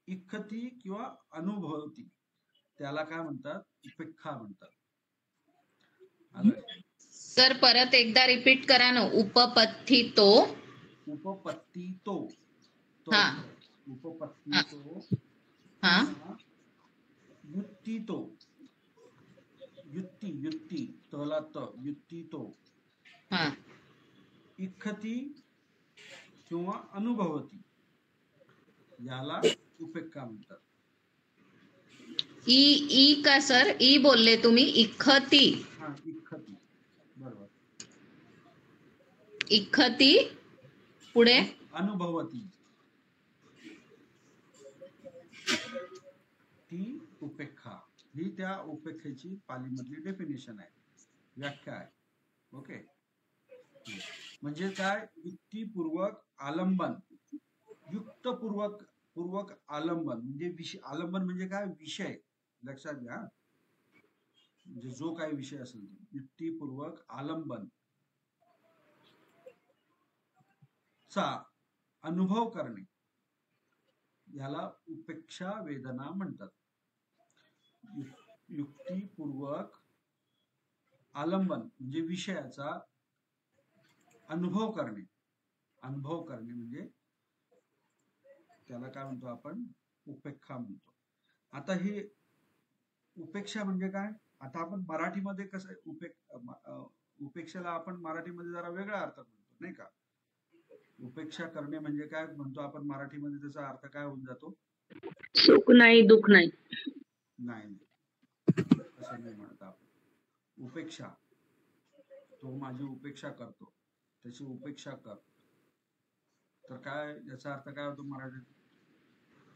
इखती किंवा अनुभवती, त्याला काय म्हणतात? उपेक्षा म्हणतात. सर परत एकदा रिपीट करा ना. उपपत्ती तो, उपपत्ती तो, हा, उपपत्ती तो, हा, युक्ती तो, युक्ती तला त, युक्ती तो, हा. इखती किंवा अनुभवती, याला उपेक्षा म्हणतात. ई का सर? ई बोलले तुम्ही? इखती. हा, इखती. बरोबर. इखती पुढे अनुभवती, ती उपेक्षा. ही त्या उपेक्षेची पालीमधली डेफिनेशन आहे, व्याख्या आहे. ओके. म्हणजे काय? युक्तीपूर्वक आलंबन, पूर्वक आलंबन, म्हणजे आलंबन म्हणजे काय? विषय. लक्षात घ्या, म्हणजे जो काही विषय असेल, युक्तीपूर्वक आलंबन चा अनुभव करणे, याला उपेक्षा वेदना म्हणतात. युक्तिपूर्वक आलंबन म्हणजे विषयाचा अनुभव करणे म्हणजे त्याला काय म्हणतो आपण, उपेक्षा म्हणतो. आता ही उपेक्षा म्हणजे काय, आता आपण मराठीमध्ये कसं उपेक्षेला आपण मराठीमध्ये जरा वेगळा अर्थ म्हणतो नाही का. उपेक्षा करणे म्हणजे काय म्हणतो आपण मराठीमध्ये, त्याचा अर्थ काय होऊन जातो, सुख नाही दुःख नाही. नाही असं नाही म्हणत आपण. उपेक्षा, तो माझी उपेक्षा करतो, त्याची उपेक्षा कर, तर काय याचा अर्थ काय होतो मराठीत,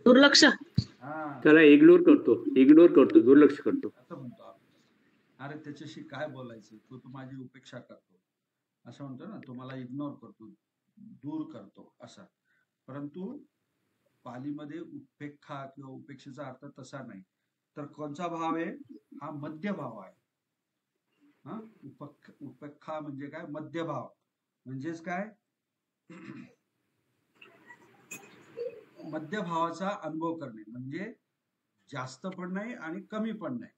दुर्लक्ष. हा त्याला इग्नोर करतो, दुर्लक्ष करतो. असं म्हणतो आपण. अरे त्याच्याशी काय बोलायचं, तो माझी उपेक्षा करतो असं म्हणतो ना, तो मला इग्नोर करतो, दूर करतो असा. परंतु पालीमध्ये उपेक्षा किंवा उपेक्षेचा अर्थ तसा नाही. तर कोणचा भाव आहे, हा मध्य भाव आहे. हा उपेक्षा म्हणजे काय, मध्य भाव म्हणजेच काय, मध्य भावाचा अनुभव करणे, म्हणजे जास्त पण नाही आणि कमी पण नाही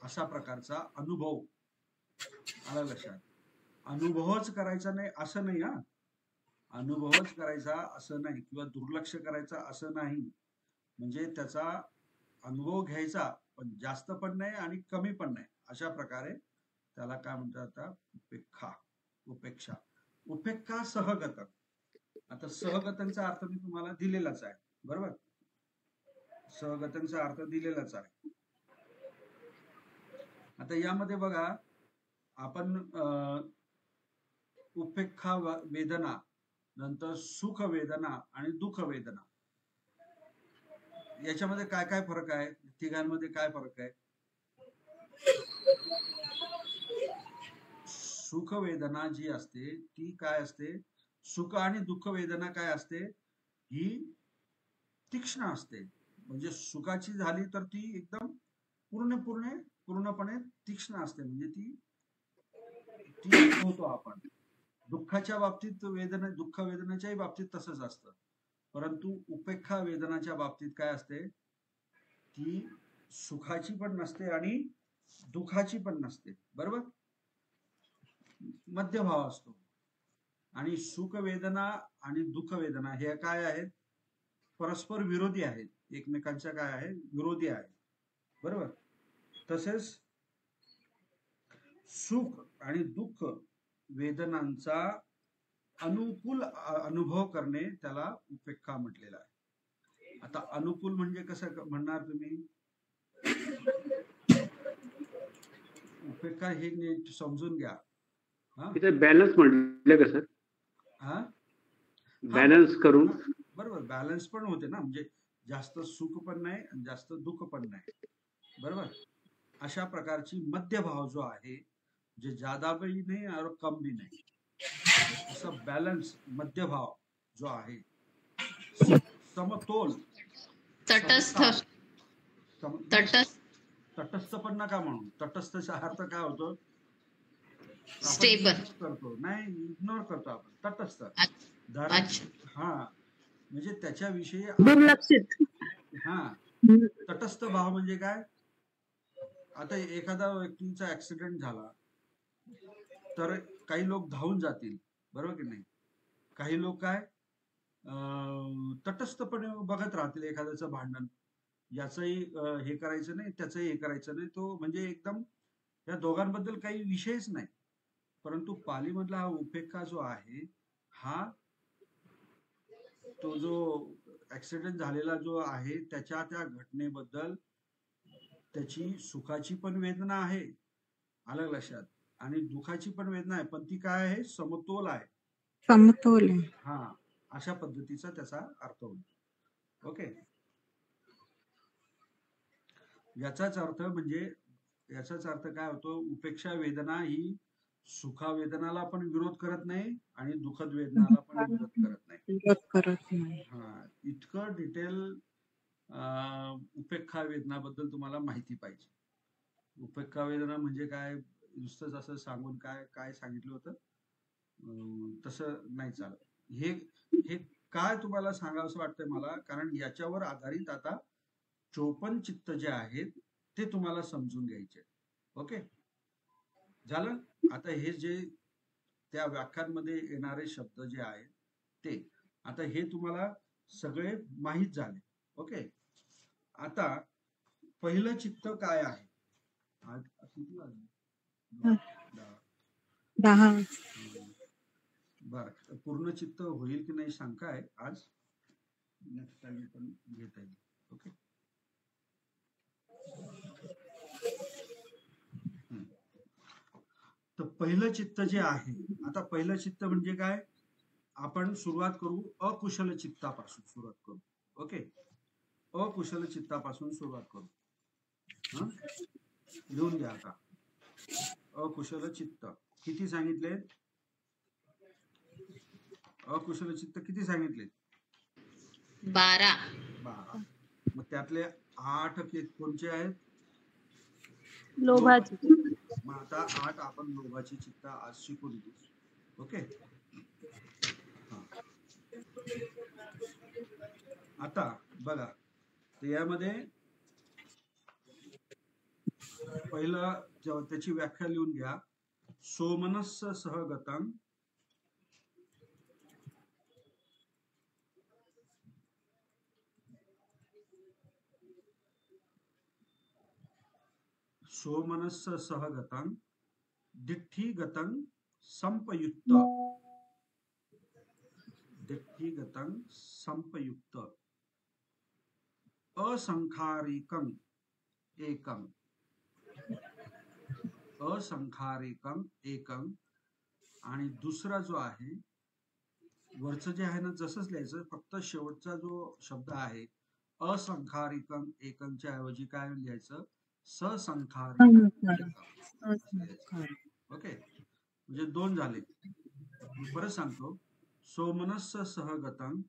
अशा प्रकारचा अनुभव. आला लक्षात. अनुभवच करायचा नाही असं नाही, हा अनुभवच करायचा असं नाही किंवा दुर्लक्ष करायचा असं नाही, म्हणजे त्याचा अनुभव घ्यायचा पण जास्त पण नाही आणि कमी पण नाही, अशा प्रकारे त्याला काय म्हणतात, उपेक्षा. उपेक्षा सहगत. आता सहगतांचा अर्थ मी तुम्हाला दिलेलाच आहे, बरोबर. सहगतांचा अर्थ दिलेलाच आहे. आता यामध्ये बघा आपण उपेक्षा वेदना, नंतर सुख वेदना आणि दुःख वेदना, याच्यामध्ये काय काय फरक आहे, तिघांमध्ये काय फरक आहे. सुख वेदना जी असते ती काय असते, सुख आणि दुःख वेदना काय असते, ही तीक्ष्ण असते. म्हणजे सुखाची झाली तर ती एकदम पूर्णपणे तीक्ष्ण असते, म्हणजे ती होतो आपण. दुःखाच्या बाबतीत दुःख वेदनेच्याही बाबतीत तसंच असतं. परंतु उपेक्षा वेदनाच्या बाबतीत काय असते, ती सुखाची पण नसते आणि दुःखाची पण नसते, बरोबर. मध्यभाव असतो. आणि सुख वेदना आणि दुःख वेदना हे काय आहेत, परस्पर विरोधी आहेत, एकमेकांच्या काय आहे, विरोधी आहेत, बरोबर. तसेच सुख आणि दुःख वेदनांचा अनुकूल अनुभव करणे त्याला उपेक्षा म्हटलेला आहे. आता अनुकूल म्हणजे कसं म्हणणार तुम्ही, उपेक्षा हे नीट समजून घ्या. बॅलन्स म्हटलं का सर, हा बॅलन्स करून, बरोबर, बॅलन्स पण होते ना, म्हणजे जास्त सुख पण नाही आणि जास्त दुःख पण नाही, बरोबर. अशा प्रकारची मध्यभाव जो आहे, जे ज्यादा भी नाही और कम भी नाही, असं बॅलन्स मध्यभाव जो आहे, समतोल, तटस्थ पण नका म्हणून, तटस्थचा अर्थ काय होतो, करतो नाही, इग्नोर करतो आपण, तटस्थ. हा म्हणजे त्याच्याविषयी दुर्लक्षित. हा तटस्थ भाव म्हणजे काय, आता एखादा व्यक्तीचा ऍक्सिडेंट झाला तर काही लोक धावून जातील, बरोबर की नाही. काही लोक काय तटस्थपणे बघत राहतील एखाद्याचं भांडण, याचंही हे करायचं नाही, त्याचंही हे करायचं नाही, तो म्हणजे एकदम या दोघांबद्दल काही विषयच नाही. परंतु पालीमधला हा उपेक्षा जो आहे, हा तो जो ऍक्सिडेंट झालेला जो आहे त्याच्या त्या घटनेबद्दल त्याची सुखाची पण वेदना आहे, आलं लक्षात, आणि दुःखाची पण वेदना आहे, पण ती काय आहे, समतोल आहे, समतोल. हा अशा पद्धतीचा त्याचा अर्थ होतो. ओके, याचाच अर्थ काय होतो, उपेक्षा वेदना ही सुखा वेदनाला पण विरोध करत नाही आणि दुःखद वेदनाला पण विरोध करत नाही. हा इतकं डिटेल उपेक्षा वेदनाबद्दल तुम्हाला माहिती पाहिजे. उपेक्षा वेदना म्हणजे काय, नुसतंच असं सांगून काय सांगितलं होतं तसं नाही चालत. हे काय तुम्हाला सांगावंसं वाटतंय मला, कारण याच्यावर आधारित आता 54 चित्त जे आहेत ते तुम्हाला समजून घ्यायचे. ओके, झालं. आता हे जे त्या व्याख्यांमध्ये येणारे शब्द जे आहेत ते आता हे तुम्हाला सगळे माहीत झाले. ओके, आता पहिलं चित्त काय आहे? आज किती वाजले? 10. 10. बरं, पूर्ण चित्त होईल की नाही शंका आहे. आज नेक्स्ट टाइम पण घेता येईल. ओके, तर पहिलं चित्त जे आहे, आता पहिलं चित्त म्हणजे काय? आपण सुरुवात करू अकुशल चित्तापासून सुरुवात करू. ओके, अकुशल चित्तापासून सुरुवात करू. लिहून घ्या आता. अकुशल चित्त किती सांगितले? अकुशल चित्त किती सांगितले? 12. मग त्यातले 8 कोणचे आहेत? लोभाची. मग आता 8 आपण लोभाची चित्त आज शिकून घेऊ. ओके, आता बघा, तर यामध्ये पहिलं त्याची व्याख्या लिहून घ्या. सोमनस्स सहगतं सोमनस्स सहगतं दिठ्ठिगतं संपयुक्त. दिठ्ठिगतं संपयुक्त असंखारिकं एकं. असंखारिकं एकं. आणि दुसरा जो आहे, वरचं जे आहे ना जसंच लिहायचं, फक्त शेवटचा जो शब्द आहे असंखारिकं एकंच्या ऐवजी काय लिहायचं? ससंखारिकं एकं. ओके, म्हणजे 2 झाले. मी परत सांगतो. सोमनस्स सहगतं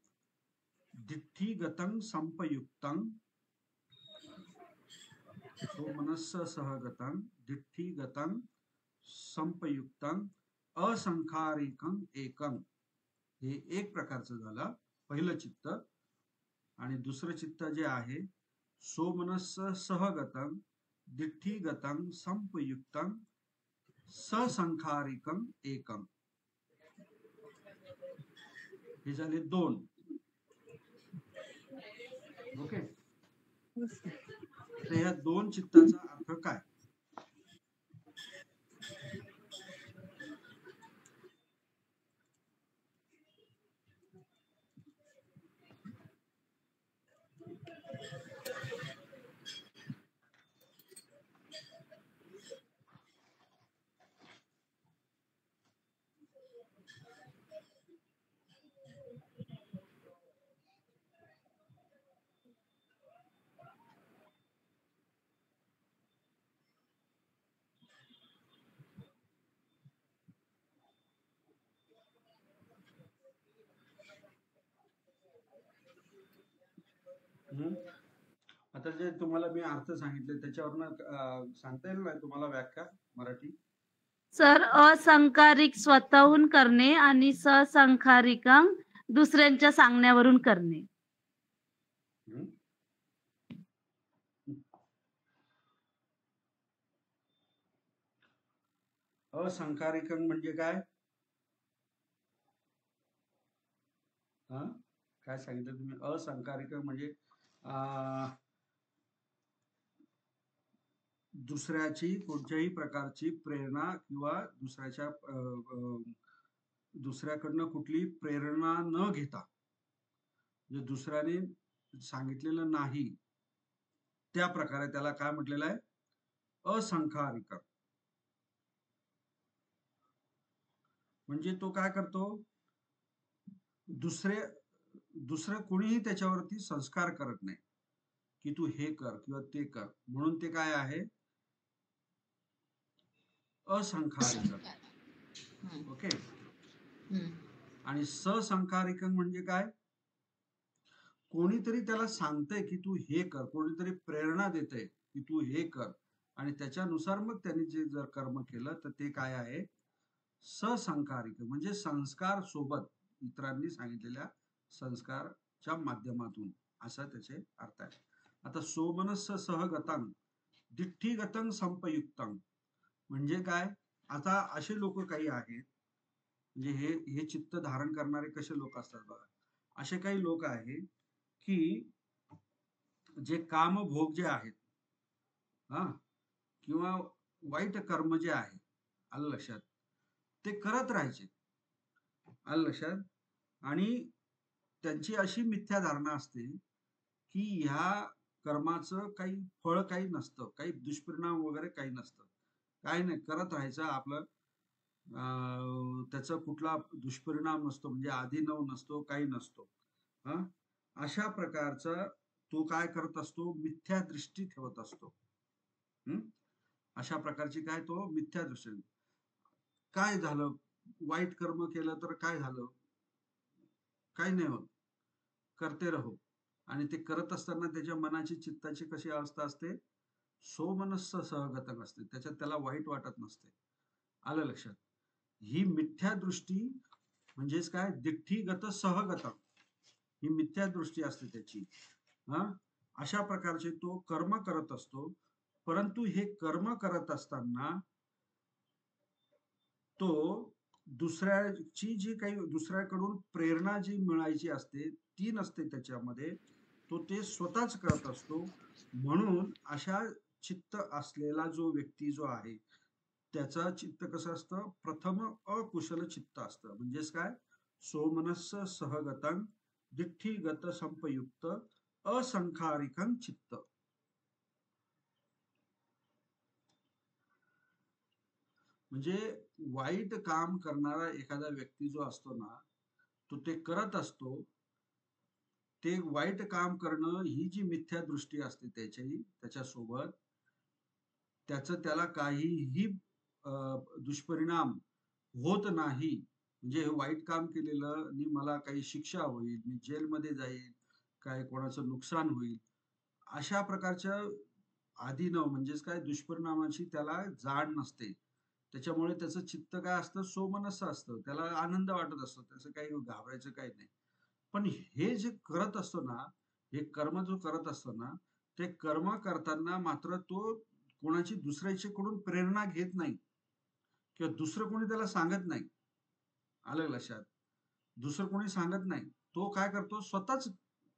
दिठ्ठिगतं संपयुक्तं. सोमनस्स सहगतं दिठ्ठिगतं संपयुक्तं असंखारिकं एकं. हे एक प्रकारचं झालं पहिलं चित्त. आणि दुसरं चित्त जे आहे सोमनस्स सहगतं दिठ्ठिगतं संपयुक्तं ससंखारिकं एकं. हे झाले 2. ओके, तर ह्या 2 चित्ताचा अर्थ काय? आता जे तुम्हाला मी अर्थ सांगितले त्याच्यावरनं सांगता येईल ना तुम्हाला व्याख्या मराठी? सर, असंखारिक स्वतःहून करणे आणि ससंखारिकं दुसऱ्यांच्या सांगण्यावरून करणे. असंखारिकं म्हणजे काय? काय सांगितलं तुम्ही? असंखारिकं म्हणजे दुसऱ्याची कोणत्याही प्रकारची प्रेरणा किंवा दुसऱ्याकडनं कुठली प्रेरणा न घेता, म्हणजे दुसऱ्याने सांगितलेलं नाही त्या प्रकारे त्याला काय म्हटलेलं आहे? असंखारिक. म्हणजे तो काय करतो? दुसरं कोणीही त्याच्यावरती संस्कार करत नाही की तू हे कर किंवा ते कर, म्हणून ते काय आहे? असंखारिक. ओके, आणि ससंखारिक म्हणजे काय? कोणीतरी त्याला सांगतंय की तू हे कर, कोणीतरी प्रेरणा देतंय की तू हे कर, आणि त्याच्यानुसार मग त्यांनी जे जर कर्म केलं तर ते काय आहे? ससंखारिक. म्हणजे संस्कार सोबत इतरांनी सांगितलेल्या संस्कारच्या माध्यमातून, असा त्याचे अर्थ आहे. आता सोमनस्स सहगतं दिठ्ठीगतं संपयुक्तं म्हणजे काय? आता असे लोक काही आहेत, म्हणजे हे चित्त धारण करणारे कसे लोक असतात बघा. असे काही लोक आहेत की जे कामभोग जे आहेत, हा, किंवा वाईट कर्म जे आहे, आलं लक्षात, ते करत राहायचे, आलं लक्षात. आणि त्यांची अशी मिथ्या धारणा असते की ह्या कर्माचं काही फळ काही नसतं, काही दुष्परिणाम वगैरे काही नसतं, काही नाही, करत राहायचं आपलं, त्याचा कुठला दुष्परिणाम नसतो, म्हणजे आदिनव नसतो, काही नसतो. हा, अशा प्रकारचा तो काय करत असतो? मिथ्या दृष्टी ठेवत असतो. अशा प्रकारची काय तो मिथ्या दृष्टी. काय झालं? वाईट कर्म केलं तर काय झालं? काही नाही होत, करते रहो. आणि ते करत असताना त्याच्या मनाची चित्ताची कशी अवस्था असते? सोमनस्स सहगतक असते, त्याच्यात त्याला वाईट वाटत नसते, आलं लक्षात. ही मिथ्या दृष्टी म्हणजेच काय? दिठ्ठीगत सहगतक, ही मिथ्या दृष्टी असते त्याची. अशा प्रकारचे तो कर्म करत असतो. परंतु हे कर्म करत असताना तो दुसऱ्याची जी काही दुसऱ्याकडून प्रेरणा जी मिळायची असते ती नसते त्याच्यामध्ये, तो ते स्वतःच करत असतो. म्हणून अशा चित्त असलेला जो व्यक्ती जो आहे त्याचा चित्त कसं असतं? प्रथम अकुशल चित्त असतं. म्हणजेच काय? सोमनस्स सहगतं दिठ्ठीगत संपयुक्त असंखारिकं चित्त. म्हणजे वाईट काम करणारा एखादा व्यक्ती जो असतो ना, तो ते करत असतो, ते वाईट काम करणं ही जी मिथ्या दृष्टी असते त्याच्यासोबत, त्याचं त्याला काहीही दुष्परिणाम होत नाही. म्हणजे हे वाईट काम केलेलं आणि मला काही शिक्षा होईल, मी जेलमध्ये जाईल, काय कोणाचं नुकसान होईल, अशा प्रकारच्या आदिनव म्हणजेच काय दुष्परिणामाची त्याला जाण नसते. त्याच्यामुळे त्याचं चित्त काय असतं? सोमनस्स असतं, त्याला आनंद वाटत असतो, त्याचं काही घाबरायचं काही नाही. पण हे जे करत असतो ना, हे कर्म जो करत असतो ना, ते कर्म करताना मात्र तो कोणाची दुसऱ्याच्याकडून प्रेरणा घेत नाही किंवा दुसरं कोणी त्याला सांगत नाही, आलं लक्षात. दुसरं कोणी सांगत नाही, तो काय करतो? स्वतःच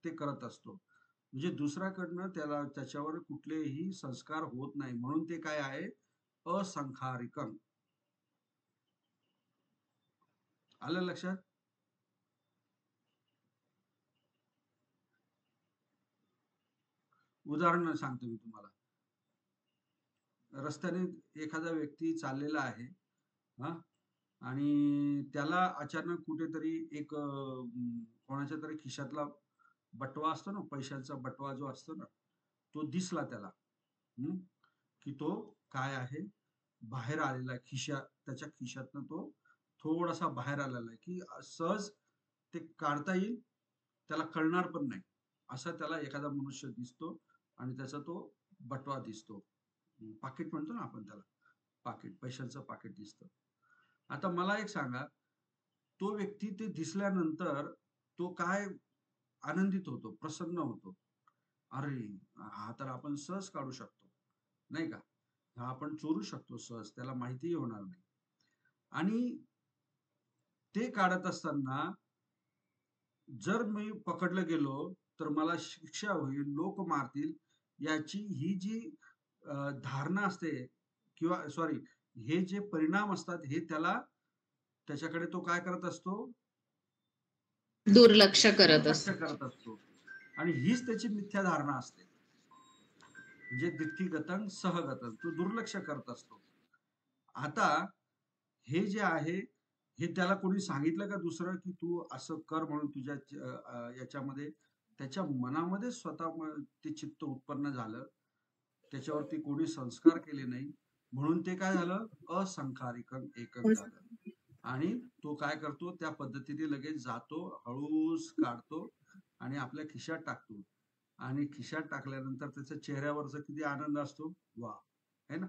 ते करत असतो. म्हणजे दुसऱ्याकडनं त्याच्यावर कुठलेही संस्कार होत नाही, म्हणून ते काय आहे? असंखारिकं. आलं लक्षात. उदाहरण सांगतो मी तुम्हाला. रस्त्याने एखादा व्यक्ती चाललेला आहे, हा, आणि त्याला अचानक कुठेतरी एक कोणाच्या तरी खिशातला बटवा असतो ना, पैशांचा बटवा जो असतो ना, तो दिसला त्याला, की तो काय आहे? बाहेर आलेला त्याच्या खिशातनं तो थोडासा बाहेर आलेला आहे, की सहज ते काढता येईल, त्याला कळणार पण नाही, असा त्याला एखादा मनुष्य दिसतो आणि त्याचा तो बटवा दिसतो. पाकिट म्हणतो ना आपण त्याला, पाकिट, पैशांचं पाकिट दिसतं. आता मला एक सांगा, तो व्यक्ती ते दिसल्यानंतर तो काय आनंदित होतो? प्रसन्न होतो. अरे, हा तर आपण सहज काढू शकतो, नाही का? हा आपण चोरू शकतो सहज, त्याला माहितीही होणार नाही. आणि ते काढत असताना जर मी पकडलं गेलो तर मला शिक्षा होईल, लोक मारतील, याची ही जी धारणा असते, किंवा सॉरी, हे जे परिणाम असतात, हे त्याच्याकडे तो काय करत असतो? दुर्लक्ष करत असतो. आणि हीच त्याची मिथ्या धारणा असते. म्हणजे दिठ्ठीगतं सहगतं, तो दुर्लक्ष करत असतो. आता हे जे आहे, हे त्याला कोणी सांगितलं का दुसरं, की तू असं कर म्हणून? तुझ्या याच्यामध्ये त्याच्या मनामध्ये स्वतः ते चित्त उत्पन्न झालं, त्याच्यावरती कोणी संस्कार केले नाही, म्हणून ते काय झालं? असंखारिकं एकं झालं. आणि तो काय करतो? त्या पद्धतीने लगेच जातो, हळूच काढतो आणि आपल्या खिशात टाकतो. आणि खिशात टाकल्यानंतर त्याच्या चेहऱ्यावरचा किती आनंद असतो! वा, है ना,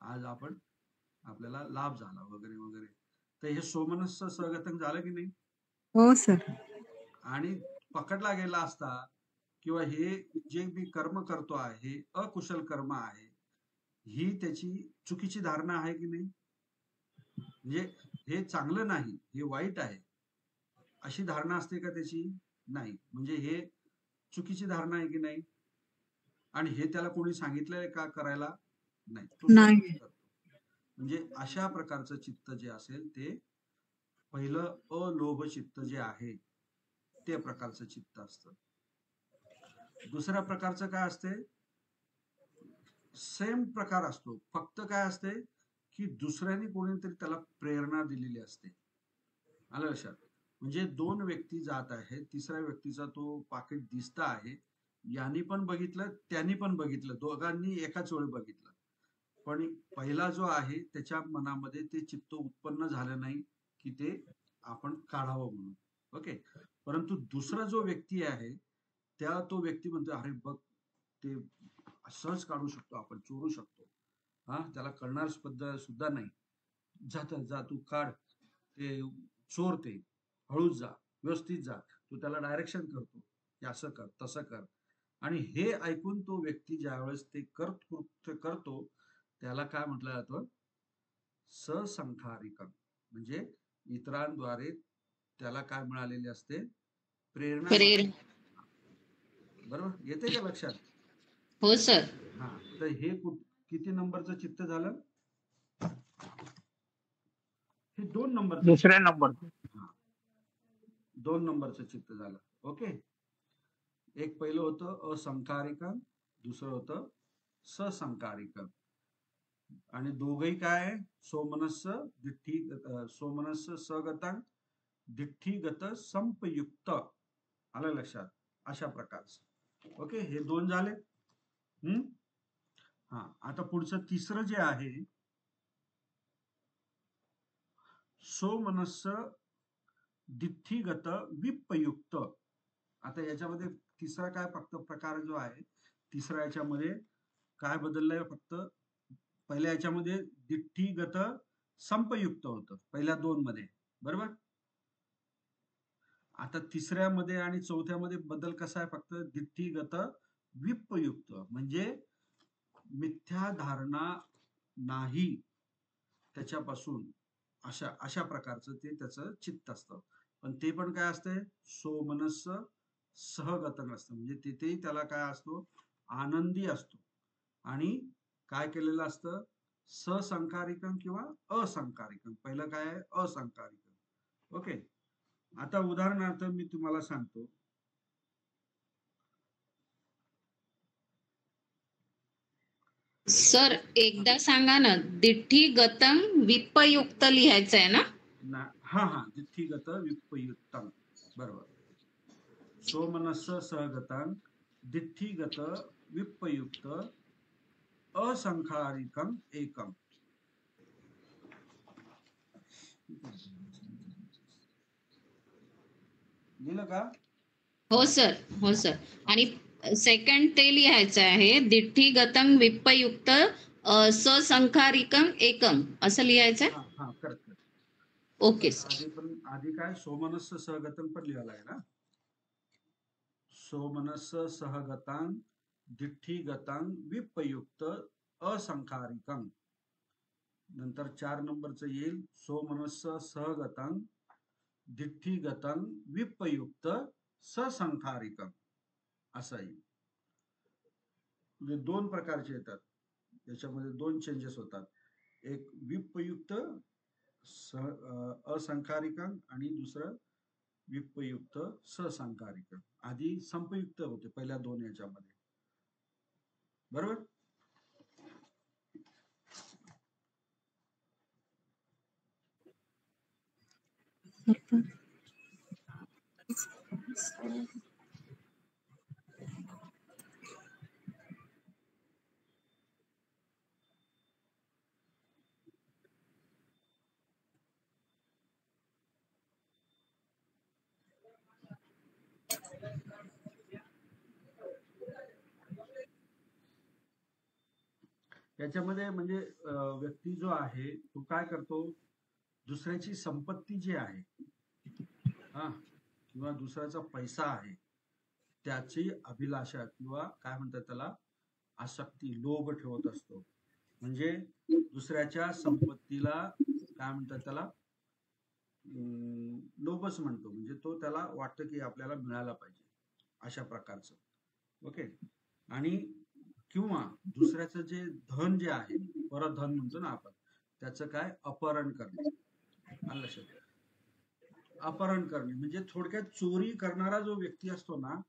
आज आपल्याला लाभ झाला वगैरे वगैरे. तर हे सोमनस्स सहगतं झालं की नाही? हो सर. आणि पकडला गेला असता किंवा हे जे मी कर्म करतो आहे हे अकुशल कर्म आहे, ही त्याची चुकीची धारणा आहे की नाही? म्हणजे हे चांगलं नाही, हे वाईट आहे, अशी धारणा असते का त्याची? नाही. म्हणजे हे चुकीची धारणा आहे की नाही? आणि हे त्याला कोणी सांगितलंय का करायला? नाही, तो नाही. स्वतःच करतो. म्हणजे अशा प्रकारचं चित्त जे असेल ते पहिलं अलोभ चित्त जे आहे ते प्रकारचं चित्त असतं. दुसऱ्या प्रकारचं काय असते? सेम प्रकार असतो, फक्त काय असते की दुसऱ्याने कोणीतरी त्याला प्रेरणा दिलेली असते. आलं लक्षात? म्हणजे दोन व्यक्ती जात आहेत, तिसऱ्या व्यक्तीचा तो पाकिट दिसत आहे, यांनी पण बघितलं त्यांनी पण बघितलं, दोघांनी एकाच वेळी बघितलं, पण पहिला जो आहे त्याच्या मनामध्ये ते चित्त उत्पन्न झालं नाही की ते आपण काढावं म्हणून. ओके. परंतु दुसरा जो व्यक्ती आहे त्या तो व्यक्ती म्हणतो अरे बघ ते सहज काढू शकतो, आपण चोरू शकतो, हा त्याला कळणार सुद्धा नाही, जा तू काढ, ते चोर, ते हळूच जा, व्यवस्थित जा, तू त्याला डायरेक्शन करतो की असं कर तसं कर. आणि हे ऐकून तो व्यक्ती ज्यावेळेस ते कृत्य करतो त्याला काय म्हटलं जातं? ससंखारिकम. म्हणजे इतरांद्वारे त्याला काय मिळालेली असते? प्रेरणा. बरोबर, येते का लक्षात? हो सर. हा, तर हे किती नंबरचं चित्त झालं? हे 2 नंबरचं. दुसऱ्या नंबर. 2 नंबरचं चित्त झालं. ओके. एक पहिलं होतं असंकारिकम, दुसरं होतं ससंकारिकम. आणि दोघही काय? सोमनस्स सगतं दिठ्ठीगत संपयुक्त. आलं लक्षात? अशा प्रकारचं. ओके, हे 2 झाले. हा, आता पुढचं तिसरं जे आहे सोमनस्स दिठ्ठीगत विपयुक्त. आता याच्यामध्ये तिसरा काय फक्त प्रकार जो आहे, तिसऱ्या याच्यामध्ये काय बदललंय? फक्त पहिल्या याच्यामध्ये दिठ्ठीगत संपयुक्त होतं पहिल्या 2 मध्ये, बरोबर? आता तिसऱ्यामध्ये आणि चौथ्यामध्ये बदल कसा आहे? फक्त दिठ्ठीगत विपयुक्त, म्हणजे मिथ्या धारणा नाही त्याच्यापासून, अशा प्रकारचं ते त्याचं चित्त असतं. पण ते पण काय असते? सोमनस्स सहगतं असतं. म्हणजे तिथेही त्याला काय असतो? आनंदी असतो. आणि काय केलेलं असतं? ससंकारिकम किंवा असंकारिकम. पहिलं काय आहे? असंकारिकम. ओके. आता उदाहरणार्थ मी तुम्हाला सांगतो. सर एकदा सांगा ना, दिठ्ठी गतम विपयुक्त लिहायचं आहे ना? हा, दिठ्ठीगत विपयुक्तम, बरोबर. सोमनस्स सहगतं दिठ्ठीगत विपयुक्त असंखारिकम एकम. लिहिलं का? हो सर, हो सर. आणि सेकंड ते लिहायचं आहे, दिठ्ठी गतम विपयुक्त ससंखारिकम एकम, असं लिहायचं आहे. हा, करेक्ट. Okay sir. आधी काय? सोमनस्स सहगतं पण लिहायला आहे ना. सोमनस्स सहगतं दिठ्ठीगतं विपयुक्त असंखारिकं. नंतर 4 नंबरचं येईल सोमनस्स सहगतं दिठ्ठीगतं विपयुक्त ससंखारिकं. असं येईल. म्हणजे 2 प्रकारचे येतात, याच्यामध्ये 2 चेंजेस होतात. एक विपयुक्त असंखारिकं आणि दुसरं विपयुक्त ससंकारिक. आधी संपयुक्त होते पहिल्या 2 याच्यामध्ये, बरोबर? याच्यामध्ये म्हणजे व्यक्ती जो आहे तो काय करतो? दुसऱ्याची संपत्ती जी आहे, हा, किंवा दुसऱ्याचा पैसा आहे त्याची अभिलाषा किंवा काय म्हणतात त्याला आसक्ती, लोभ ठेवत असतो. म्हणजे दुसऱ्याच्या संपत्तीला काय म्हणतात त्याला लोभच म्हणतो. म्हणजे तो त्याला वाटतं की आपल्याला मिळायला पाहिजे अशा प्रकारचं. ओके. आणि किंवा दुसऱ्याचं जे धन जे आहे, परधन म्हणतो ना आपण, त्याचं काय अपहरण करणे. आलं लक्षात? अपहरण करणे म्हणजे थोडक्यात चोरी करणारा जो व्यक्ती असतो ना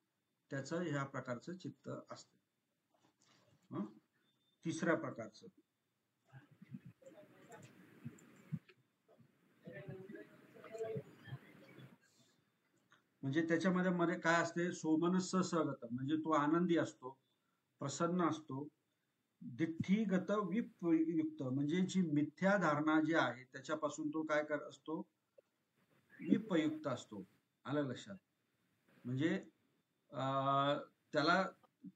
त्याचं ह्या प्रकारचं चित्त असतं. तिसऱ्या प्रकारचं म्हणजे त्याच्यामध्ये काय असते, सोमनस्स सहगत म्हणजे तो आनंदी असतो, प्रसन्न असतो. दिठ्ठीगत विपयुक्त म्हणजे जी मिथ्या धारणा जी आहे त्याच्यापासून तो काय असतो, विपयुक्त असतो. आलं लक्षात? म्हणजे त्याला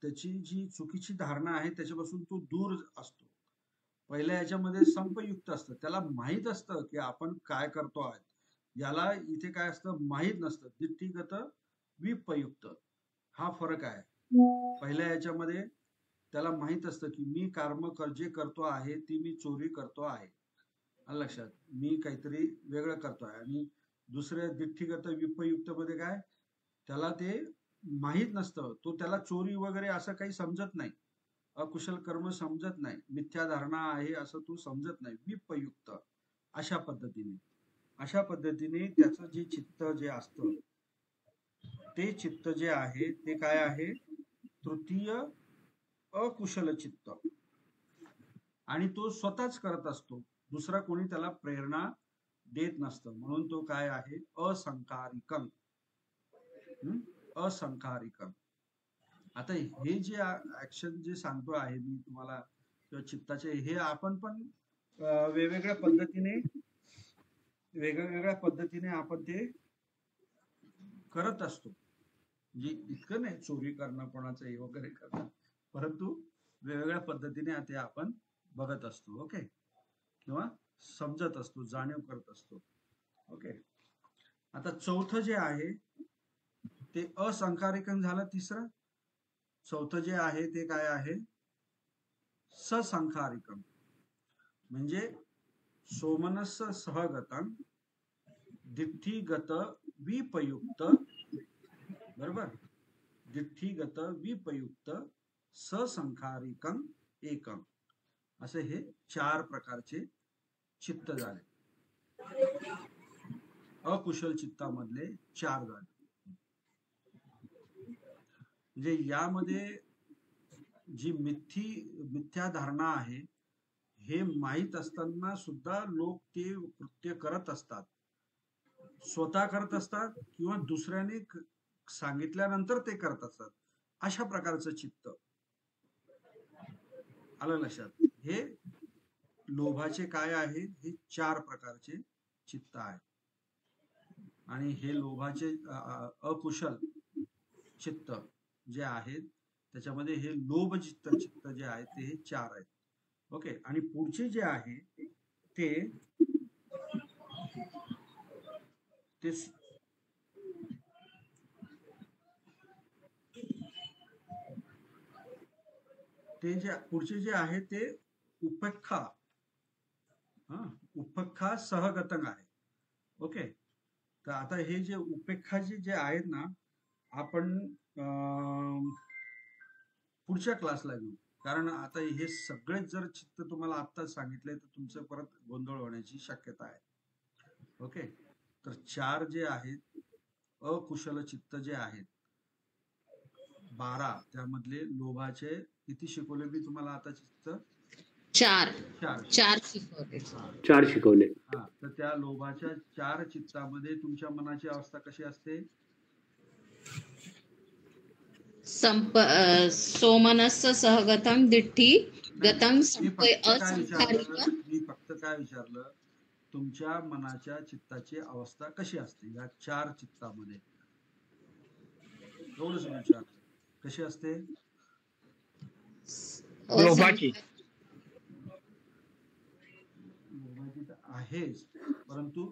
त्याची जी चुकीची धारणा आहे त्याच्यापासून तो दूर असतो. पहिल्या याच्यामध्ये संपयुक्त असतं, त्याला माहित असतं की आपण काय करतो आहे. याला इथे काय असतं, माहित नसतं. दिठ्ठीगत विपयुक्त हा फरक आहे. पहिल्या याच्यामध्ये त्याला माहित असतं की मी कर्म जे करतो आहे ती मी चोरी करतो आहे. आलं लक्षात? मी काहीतरी वेगळं करतो आहे. आणि दुसऱ्या दिठ्ठीगत विपयुक्त मध्ये काय, त्याला ते माहित नसतं. तो त्याला चोरी वगैरे असं काही समजत नाही, अकुशल कर्म समजत नाही, मिथ्या धारणा आहे असं तो समजत नाही. विपयुक्त अशा पद्धतीने त्याचं जे चित्त जे असतं ते चित्त जे आहे ते काय आहे, तृतीय अकुशल चित्त. आणि तो स्वतःच करत असतो, दुसरा कोणी त्याला प्रेरणा देत नसतं. म्हणून तो काय आहे, असंकारिकं. असंकारिकं. आता हे जे ऍक्शन जे सांगतो आहे मी तुम्हाला किंवा चित्ताचे, हे आपण पण वेगवेगळ्या पद्धतीने आपण ते करत असतो. म्हणजे इतकं नाही चोरी करणं, कोणाचं हे वगैरे करणं, परंतु वेगवेगळ्या पद्धतीने ते आपण बघत असतो. ओके. किंवा समजत असतो, जाणीव करत असतो. ओके. आता चौथं जे आहे ते असंकारिकं झालं. तिसरं चौथं जे आहे ते काय आहे, ससंकारिकं म्हणजे सोमनस्स सहगतं दिठ्ठीगत विपयुक्त. बरोबर? दिठ्ठीगत विपयुक्त ससंकारिकं एकं असे हे 4 प्रकारचे चित्त झाले. अकुशल चित्तामधले 4 झाले. म्हणजे यामध्ये जी मिथ्या धारणा आहे हे माहीत असताना सुद्धा लोक ते कृत्य करत असतात, स्वतः करत असतात किंवा दुसऱ्याने सांगितल्यानंतर ते करत असतात. अशा प्रकारचं चित्त. आलं लक्षात? हे लोभाचे काय आहे, हे 4 प्रकारचे चित्त आहे. आणि हे लोभाचे अकुशल चित्त जे आहेत त्याच्यामध्ये हे लोभ चित्त जे आहे ते हे 4 आहेत. ओके. आणि पुढचे जे आहे ते जे पुढचे जे आहे ते उपेक्षा सहगतं आहे. ओके. तर आता हे जे उपेक्षाचे जे आहेत ना, आपण पुढच्या क्लासला घेऊ. कारण आता हे सगळेच जर चित्त तुम्हाला आत्ताच सांगितले तर तुमचं परत गोंधळ होण्याची शक्यता आहे. ओके. तर 4 जे आहेत अकुशल चित्त जे आहेत 12, त्यामधले लोभाचे किती शिकवले मी तुम्हाला आता चित्त? 4 शिकवले. हा. तर त्या लोभाच्या 4 चित्तामध्ये तुमच्या मनाची अवस्था कशी असते? सोमनस्स सहगतं दिठ्ठी गतं मी फक्त काय विचारलं, तुमच्या मनाच्या चित्ताची अवस्था कशी असते या 4 चित्तामध्ये, एवढंच विचार. कशी असते? लोभाची तर आहेच, परंतु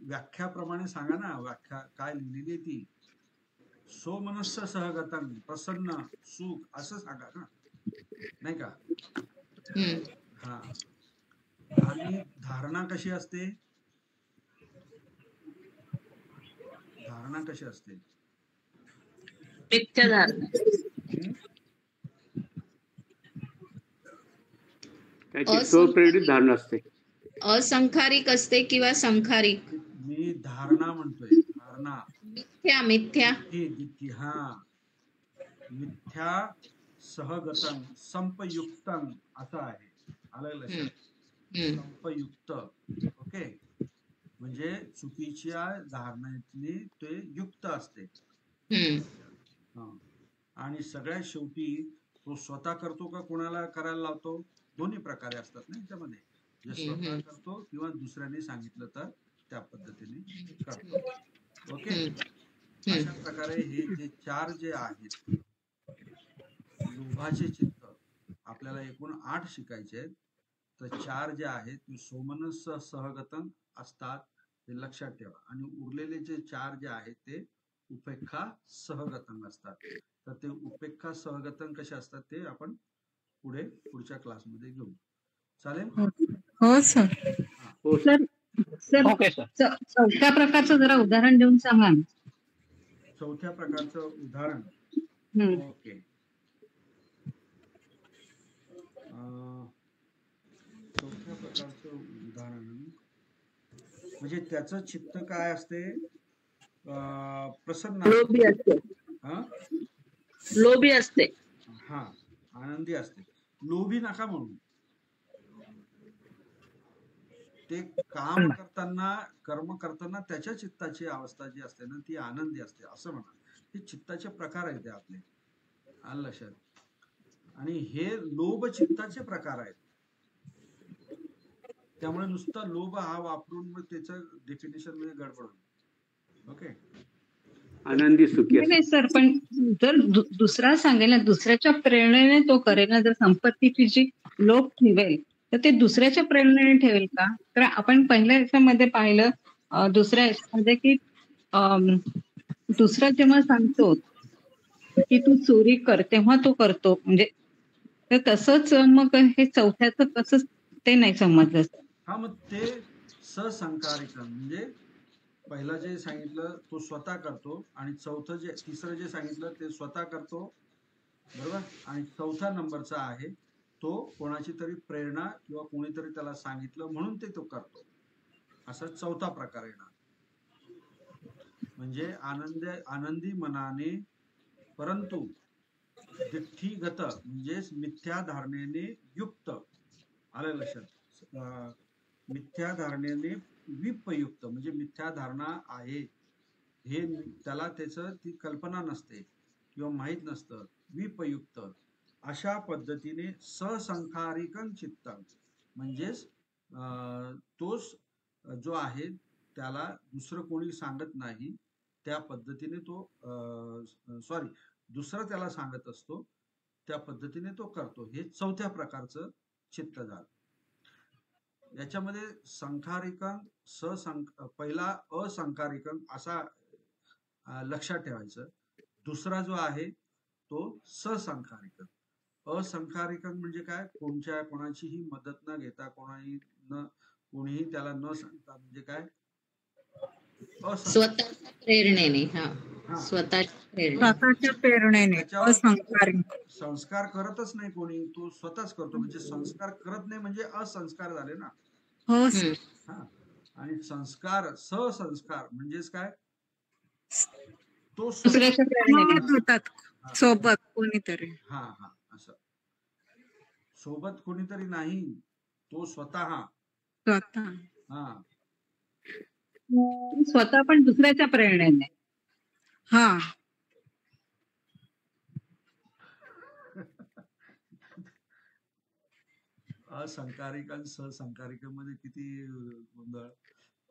व्याख्याप्रमाणे सांगा ना. व्याख्या काय लिहिलेली ती सोमनस्स सहगतं, प्रसन्न, सुख असं सांगा ना, नाही का? हा. आणि धारणा कशी असते? धारणा कशी असते? मिथ्या धारणा. त्याची स्वप्रेरित धारणा असते. असंखारिक असते किंवा संखारिक? मी धारणा म्हणतोय, धारणा. मिथ्या मिथ्या दिट्ठी. हा. मिथ्या सहगतं संपयुक्तं असं आहे. आलं लक्षात? संपयुक्त. ओके. म्हणजे चुकीच्या धारणेतली ते युक्त असते. आणि सगळ्यात शेवटी तो स्वतः करतो का कोणाला करायला लावतो? दोन्ही प्रकारे असतात ना याच्यामध्ये. जे स्वतः करतो किंवा दुसऱ्याने सांगितलं तर त्या पद्धतीने करतो. ओके. अशा प्रकारे हे जे 4 जे आहेत लोभाचे चित्त, आपल्याला एकूण 8 शिकायचे आहेत. तर 4 जे आहेत ते सोमनस्स सहगतं असतात, हे लक्षात ठेवा. आणि उरलेले जे 4 जे आहेत ते उपेक्षा सहगतं असतात. तर ते उपेक्षा सहगतं कसे असतात ते आपण पुढच्या क्लासमध्ये घेऊ. चालेल? हो sir. Sir sir okay sir. चौथ्या प्रकारचं जरा उदाहरण देऊन सांगा. चौथ्या प्रकारचं उदाहरण. ओके. चौथ्या प्रकारचं उदाहरण म्हणजे त्याचं चित्त काय असते? प्रसन्न, लोभी असते. हा, लोभी असते. हा, आनंदी असते. लोभी नका म्हणून. ते काम करताना, कर्म करताना त्याच्या चित्ताची अवस्था जी असते ना ती आनंदी असते असं म्हणा. हे चित्ताचे प्रकार आहेत आपले. आलं लक्षात? आणि हे लोभ चित्ताचे प्रकार आहेत. त्यामुळे नुसता लोभ हा वापरून मग त्याचं डेफिनेशन मध्ये गडबड होईल. ओके. आनंदी सुखी नाही सर, पण जर दुसरा सांगेल ना, दुसऱ्याच्या प्रेरणेने तो करेल ना, जर संपत्तीची जी लोभ ठेवेल तर ते दुसऱ्याच्या प्रेरणेने ठेवेल का? तर आपण पहिल्या याच्यामध्ये पाहिलं, दुसऱ्या याच्यामध्ये की दुसरा जेव्हा सांगतो की तू चोरी कर तेव्हा तो करतो, म्हणजे तर तसंच मग हे चौथ्याचं कसं ते नाही समजलं. हा, मग ते ससंकारिक म्हणजे पहिला जे सांगितलं तो स्वतः करतो, आणि तिसरं जे सांगितलं ते स्वतः करतो, बरोबर. आणि चौथा नंबरचा आहे तो कोणाची तरी प्रेरणा किंवा कोणीतरी त्याला सांगितलं म्हणून ते तो करतो, असा चौथा प्रकार येणार. म्हणजे आनंदी मनाने परंतु दिठ्ठीगत म्हणजेच मिथ्या धारणेने युक्त. आलं लक्षात? मिथ्या धारणेने विपयुक्त म्हणजे मिथ्या धारणा आहे हे त्याला ती कल्पना नसते किंवा माहीत नसतं. विपयुक्त अशा पद्धतीने ससंखारिकं चित्तं म्हणजेच तोच जो आहे त्याला दुसरं कोणी सांगत नाही, त्या पद्धतीने तो दुसरं त्याला सांगत असतो, त्या पद्धतीने तो करतो. हे चौथ्या प्रकारचं चित्त झालं. याच्यामध्ये संखारिकं पहिला असंखारिकं असा लक्षात ठेवायचं. दुसरा जो आहे तो ससंखारिकं. असंखारिकं म्हणजे काय? कोणाचीही मदत न घेता, कोणीही त्याला न सांगता, म्हणजे काय? स्वतःच्या प्रेरणेने. स्वतःच्या प्रेरणेने संस्कार करतच नाही कोणी, तो स्वतःच करतो. म्हणजे संस्कार करत नाही म्हणजे असंस्कार झाले ना. हो. हा. आणि ससंस्कार म्हणजेच काय? तो दुसऱ्याच्या प्रेरणेने होतात सोबत कोणीतरी. हा हा, असं सोबत कोणीतरी नाही, तो स्वतः. हा, स्वतः पण दुसऱ्याच्या प्रेरणेने. हा. असंकारिकं सहसंकारिकं मध्ये किती गोंधळ.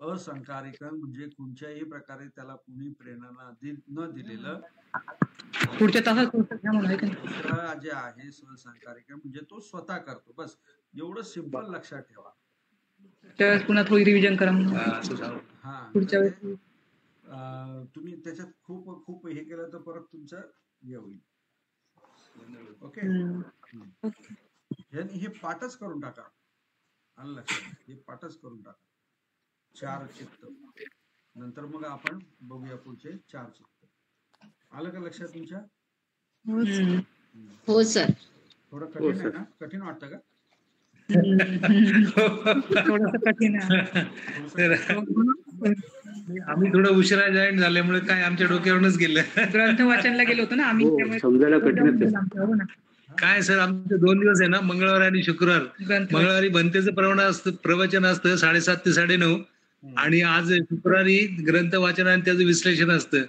असंकारिकं म्हणजे कोणत्याही प्रकारे त्याला कुणी प्रेरणा न दिलेलं. पुढच्या तासात दुसरा जे आहे सहसंकारिक म्हणजे तो स्वतः करतो. बस एवढं सिंपल लक्षात ठेवा. पुन्हा थोडी रिव्हिजन करा. हा, तुम्ही त्याच्यात खूप खूप हे केलं तर परत तुमचं हे होईल. ओके, हे पाठच करून टाका. आलं लक्षात? हे पाठच करून टाका. 4 चित्त. नंतर मग आपण बघूया पुढचे 4 चित्त. आलं का लक्षात तुमच्या? हो सर. थोडं कठीण आहे ना? कठीण वाटतं का? थोडंसं कठीण आहे. आम्ही थोडं उशिरा जॉईन झाल्यामुळे काय आमच्या डोक्यावरूनच गेलं. ग्रंथ वाचनला गेलो होतो ना आम्ही, हो, त्यामुळे समजायला कठीणच आहे. हो ना. काय सर, आमचे 2 दिवस आहे ना, मंगळवार आणि शुक्रवार. ग्रंथ मंगळवारी बनतेचं प्रवचन असतं 7:30 ते 9:30, आणि आज शुक्रवारी ग्रंथ वाचन आणि त्याचं विश्लेषण असतं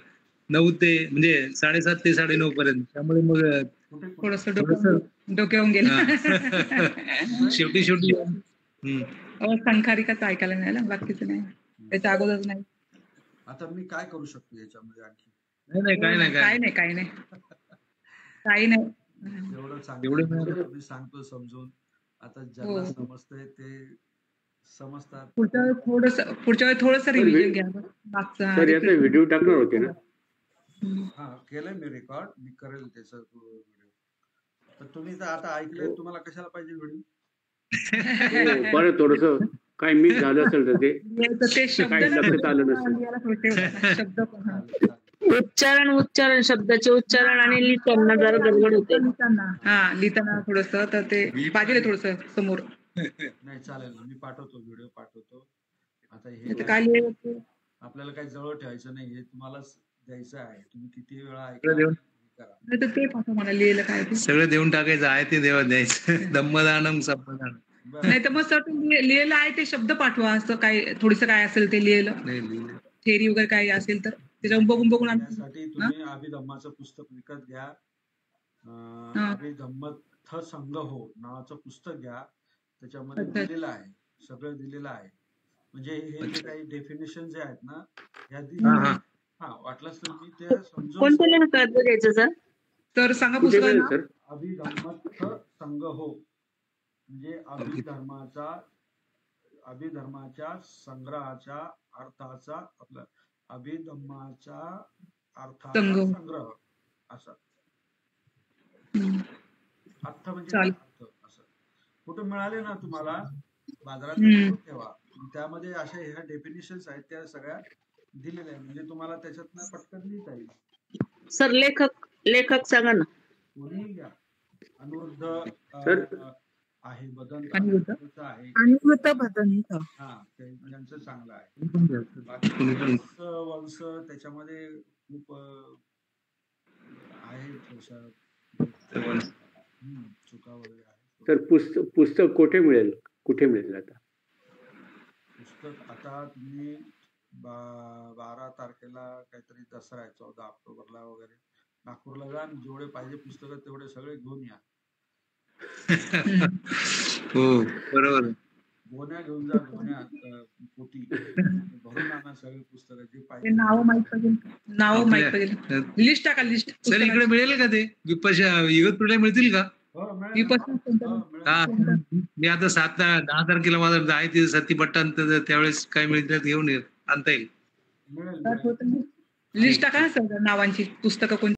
9 ते म्हणजे 7:30 ते 9:30 पर्यंत. त्यामुळे मग थोडस डोक्यावरून गेलं. शेवटी संखारिकाच ऐकायला मिळालं, बाकीचं नाही. त्याच्या अगोदर नाही. आता मी काय करू शकतो याच्यामध्ये आणखी? काय नाही. काही नाही. एवढं चांगलं तुम्ही सांगतो समजून. आता ज्यांना समजतंय ते समजतात. पुढच्या वेळी थोडस रिव्हिजन घ्या. सर याचा व्हिडिओ टाकणार होते ना? हा, केलंय मी रेकॉर्ड. मी करेल त्याचा व्हिडिओ. तर तुम्ही तर आता ऐकलंय, तुम्हाला कशाला पाहिजे व्हिडिओ? बरं, थोडस काय मिस झालं असेल तर ते शब्द काही लक्षात आलं नसेल. शब्द उच्चारण शब्दाचे उच्चारण आणि लिहिताना जरा गडबड होते. लिहिताना थोडस तर ते पाहिजे थोडस समोर. नाही, चालेल. मी पाठवतो, व्हिडिओ पाठवतो. आता हे काय आपल्याला काही जवळ ठेवायचं नाही, हे तुम्हालाच द्यायचं आहे. तुम्ही किती वेळा ऐकला करा. ते पाठव मला लिहिलं काय ते. सगळं देऊन टाकायचं आहे ते देवा द्यायचं. धम्मदानम संपदानम. नाही तर मग सर तुम्ही लिहिलं आहे ते शब्द पाठवा. असं काय थोडस काय असेल ते लिहिलं, थेरी वगैरे काय असेल तर त्याच्यावर बघून त्यासाठी तुम्ही अभिधम्माचं पुस्तक विकत घ्या. अभिधम्मथ संघ हो नावाचं पुस्तक घ्या. त्याच्यामध्ये दिलेलं आहे, सगळं दिलेलं आहे. म्हणजे हे जे काही डेफिनेशन जे आहेत ना, या वाटलंच तर मी ते समजून. कोणत्या लेखकात घ्यायचं सर? तर सांगा पुस्तक. अभिधम्मथ संघ हो म्हणजे अभिधर्माच्या संग्रहाच्या अर्थाचा, आपला अभिधम्माच्या अर्थाचा संग्रह असा अर्थ म्हणजे अर्थ असं. कुठं मिळाले ना तुम्हाला बाजारात ठेवा. त्यामध्ये अशा ह्या डेफिनेशन्स आहेत, त्या सगळ्या दिलेल्या आहेत. म्हणजे तुम्हाला त्याच्यातनं पटकन लिहिता येईल. सर लेखक सांगा ना. कोणी घ्या. अनुरुद्ध आहे, बदंत आहे, हा, त्यांचं चांगलं आहे. बाकी वंश त्याच्यामध्ये खूप आहे, चुका वगैरे आहे. तर पुस्तक कुठे मिळेल आता? पुस्तक आता तुम्ही 12 तारखेला काहीतरी दसरा आहे, 14 ऑक्टोबरला वगैरे नागपूरला जा. जेवढे पाहिजे पुस्तकं तेवढे सगळे घेऊन या. हो बरोबर. गोण्या घेऊन जा, गोण्या पोटी भरून आणा सगळे पुस्तकं जे पाहिजे. नाव माहित पाहिजे. लिस्ट टाका, लिस्ट. सर इकडे मिळेल का ते? इगतपुरीला मिळतील का? मिळेल. मी आता 7-10 तारखेला माझं आहे तिथे सती पट्टण, त्यावेळेस काय मिळतील घेऊन आणता येईल. मिळेल. लिस्ट टाका ना सर नावांची, पुस्तकं कोणती.